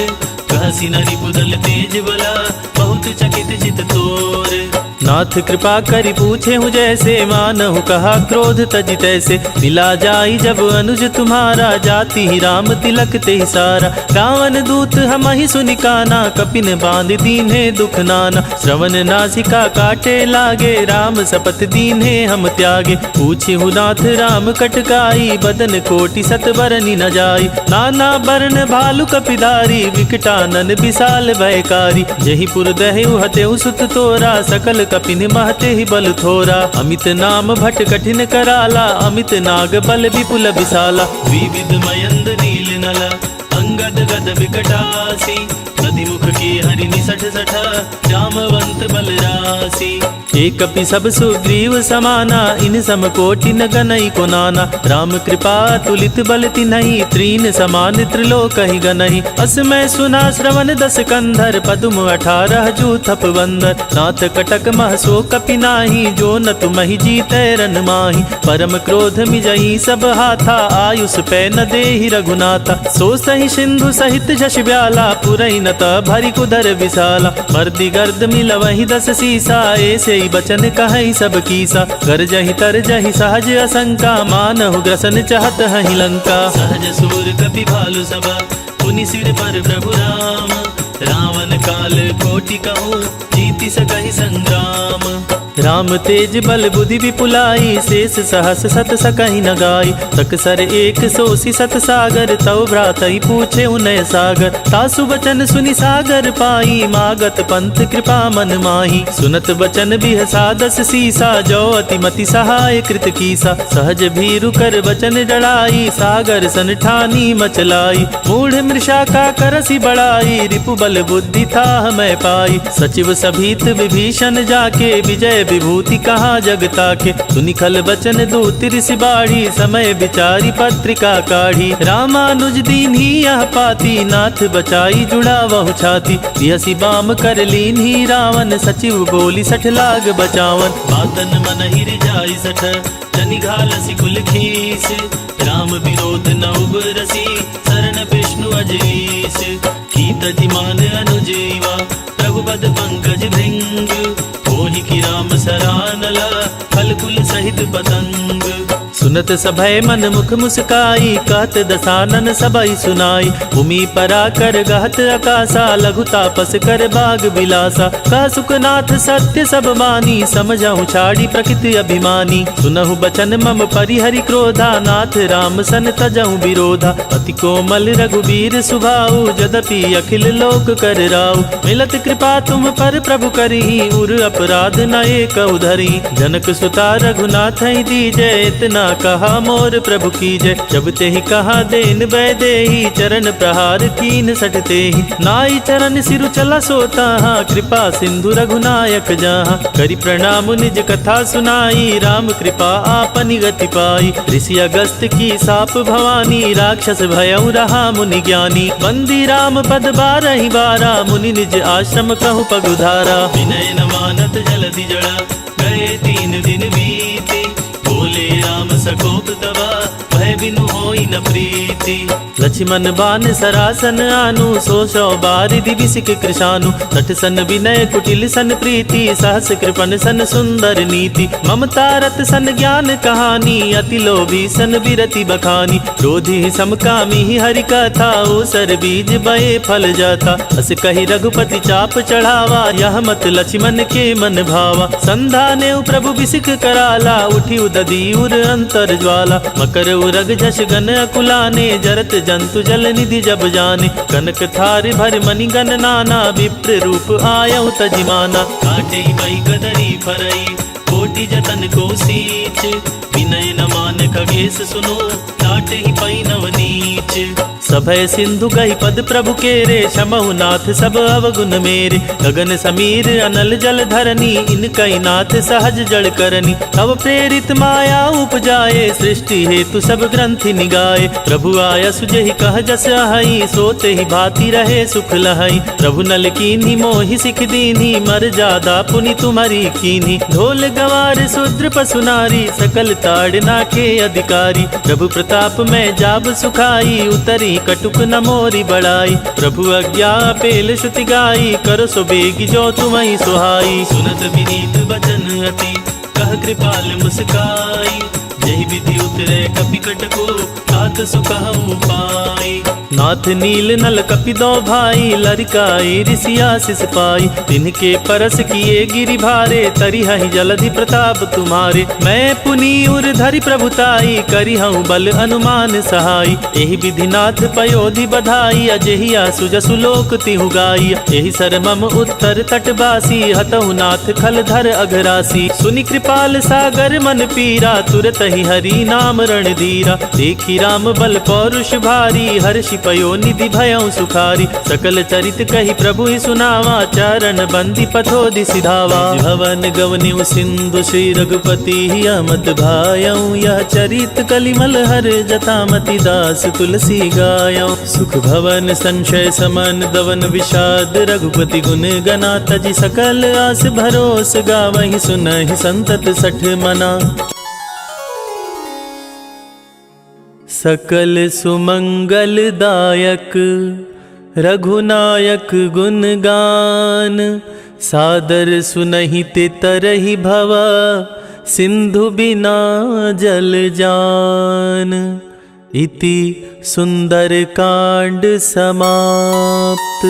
कहसी नरि पुदल तेज बला, बहुत चकित चित तोर। नाथ कृपा करि पूछे हूँ जैसे, मानहु कहा क्रोध तजि तैसे। मिला जाई जब अनुज तुम्हारा, जाति ही राम तिलक ते सारा। रावण दूत हमहि सुनि काना, कपिन बांध दीन्हे दुख नाना। श्रवण नासिका काटे लागे, राम शपथ दीन्हे हम त्यागे। पूछी हूँ नाथ राम कटकाई, बदन कोटि सत बरनि न जाई। नाना बरन भालु कपिधारी, विकटानन विशाल भयकारी। जहि पुर दहेउ हतेउ सुत तोरा, सकल कपिन महते ही बल थोरा। अमित नाम भट कठिन कराला, अमित नाग बल विपुल विशाला। विविध मयंद नील नला, अंगद गद विकटासी। नदी मुख की हरि निसठ सठा, जामवंत बल रासी। एक कपि सब सुग्रीव समाना, इन सम कोटि न गनई को नाना। राम कृपा तुलित बल तिन्हि, त्रीन समान त्रिलोक ही गनहि। अस मैं सुना श्रवण दस कंधर, पदुम 18 जूथप बंदर। नाथ कटक मह सो कपि नाही, जो न तुमहि जीतै रन माही। परम क्रोध मिजहि सब हाथा, आयुष पै न देहि रघुनाथा। सो सहि सिंधु सहित जश ब्याला, पुरहि न भरी कुदर विशाला। मर्दी गर्द मिलवहि 10 सीसा, ऐसे ही बचन कहहि सब कीसा। गरजहि तरजहि सहज असंका, मानहु ग्रसन चाहत हहि लंका। सहज सूर कपि भालु सभा, पुनि सिर पर प्रभु राम। रावण काल कोटि कहूँ, जीति सकहि संग्राम। राम तेज बल बुद्धि विपुलाई, शेष सहस सत सकहि न गाई। तकसर एक सोसी सत सागर, तव भ्रातहि पूछे उनय सागर। तासु बचन सुनि सागर पाई, मागत पंथ कृपा मन माही। सुनत बचन बिहसा 10 सीसा, जो अति मति सहाय कृत कीसा। सहज भीरु कर बचन डराई, सागर सन ठानी मचलाई। मूढ़ मृषा का करसी बड़ाई, रिपु बल बुद्धि था मैं पाई। सचिव सभीत विभीषण जाके, विजय विभूति कहाँ जगता के। सुनि खल बचन दूत ऋषि बाढ़ी, समय विचारी पत्रिका काढ़ी। रामानुज दीन्ही यह पाती, नाथ बचाई जुड़ा वहु छाती। बिहसी बाम कर लीन्ही रावण, सचिव बोली 60 लाग बचावन। बातन मन ही रिझाई 60, जनि घालसी कुल खीस। राम विरोध न उबरसी, शरण विष्णु अजरीस। कीतति मान अनुजीवा, प्रभु पद पंकज भृंग। मोहि की राम सरानला, फल कुल सहित पतंग। सुनत सभय मन मुख मुस्काई, कहत दसानन सबई सुनाई। भूमि परा कर गहत आकाशा, लघु तापस कर बाग बिलासा। कह सुखनाथ सत्य सब मानी, समझहु छाड़ी प्रकृति अभिमानी। सुनहु बचन मम परिहरि क्रोधा, नाथ राम सन तजहु विरोधा। अति कोमल रघुबीर सुभाऊ, जदपि अखिल लोक कर राऊ। मिलत कृपा तुम पर प्रभु करही, उर अपराध न एक उधरी। जनक सुता रघुनाथ ही दीजै, इतना कहा मोर प्रभु कीजै। जब तेहि कहा देन बैदेही, चरण प्रहार कीन सटते ही। नाई चरण सिरु चला सोता, कृपा सिंधु रघुनायक जहाँ। करि प्रणाम निज कथा सुनाई, राम कृपा आपनि गति पाई। ऋषि अगस्त की साप भवानी, राक्षस भयउ रहा मुनि ज्ञानी। बंदी राम पद बारहि बारा, मुनि निज आश्रम कहु पगुधारा। विनय न मानत जलधि जड़ा, गए 3 दिन बीते। बोले राम सकोप तबा, भय बिनु होई न प्रीति। लक्ष्मण बान सरासन आनु, सो सौ बारिधि बिसिक कृशानु। तट सन विनय कुटिल सन प्रीति, सहस कृपन सन सुंदर नीति। ममता रत सन ज्ञान कहानी, अति लोभी सन बिरति बखानी। क्रोधी समकामी हरि कथा, ओसर बीज बये फल जाता। अस कही रघुपति चाप चढ़ावा, यह मत लक्ष्मण के मन भावा। संधा ने प्रभु बिसिक कराला, उठी उददी उर अंतर ज्वाला। मकर उरग झस गन अकुलाने, जरत जंतु जल निधि जब जाने। कनक थार भर मणि गण नाना, विप्र रूप आयउ तजिमाना। काटे बई कदरी फरई, कोटि जतन को सींच। विनय न मान खगेश सुनो, लाटे ही पई नव नीच। सभय सिंधु गई पद प्रभु केरे, क्षमहु नाथ सब अवगुण मेरे। गगन समीर अनल जल धरनी, इनकई नाथ सहज जड़ करनी। तब प्रेरित माया उपजाए, सृष्टि हेतु सब ग्रंथि निगाए। प्रभु आया सुजहि कह जस आहई, सोते ही भांति रहे सुख लहई। प्रभु नल कीन्ही मोहि सिख दीन्ही, मर जादा पुनि तुम्हारी कीन्ही। ढोल गवार शूद्र पशु नारी, सकल ताड़ना के अधिकारी। प्रभु प्रताप में जाब सुखाई, उतरी कटुक न मोरी बड़ाई। प्रभु आज्ञा पेल श्रुति गाई, करो सो बेगी जो तुम्हि सुहाई। सुनत विनीत बचन अति, कह कृपाल मुस्काई। जहि विधि उतरे कपि कटको, तात सुखहु पाई। नाथ नील नल कपि दो भाई, लरिकाई ऋषि आशीष पाई। तिनके परस किए गिरि भारे, तरिहहि जलधि प्रताप तुम्हारे। मैं पुनि उर धरि प्रभुताई, करिहउँ बल अनुमान सहाई। एहि विधि नाथ पयोधि बधाई, अजेहिया सुजसु लोक तिहु गाई। एहि सर मम उत्तर तटवासी, हतहु नाथ खल धर अघरासी। सुनि कृपाल सागर मन पीरा, तुरत ही हरि नाम रणधीरा। देखी राम बल पौरुष भारी, हर्षि पयो निधि भयउ सुखारी। सकल चरित कही प्रभु ही सुनावा, चरण बंदी पथोधि सिधावा। भवन गवनिउ सिंधु श्री रघुपति, अमत भायउ। यह चरित कलिमल हर जतामति, दास तुलसी गायउ। सुख भवन संशय समन, दवन विषाद रघुपति गुण गना। तजि सकल आस भरोस, गावहि सुनहि संतत सठ मना। सकल सुमंगल दायक रघुनायक गुण गान। सादर सुनहि ते तरहि भवा, सिंधु बिना जल जान। इति सुंदर कांड समाप्त।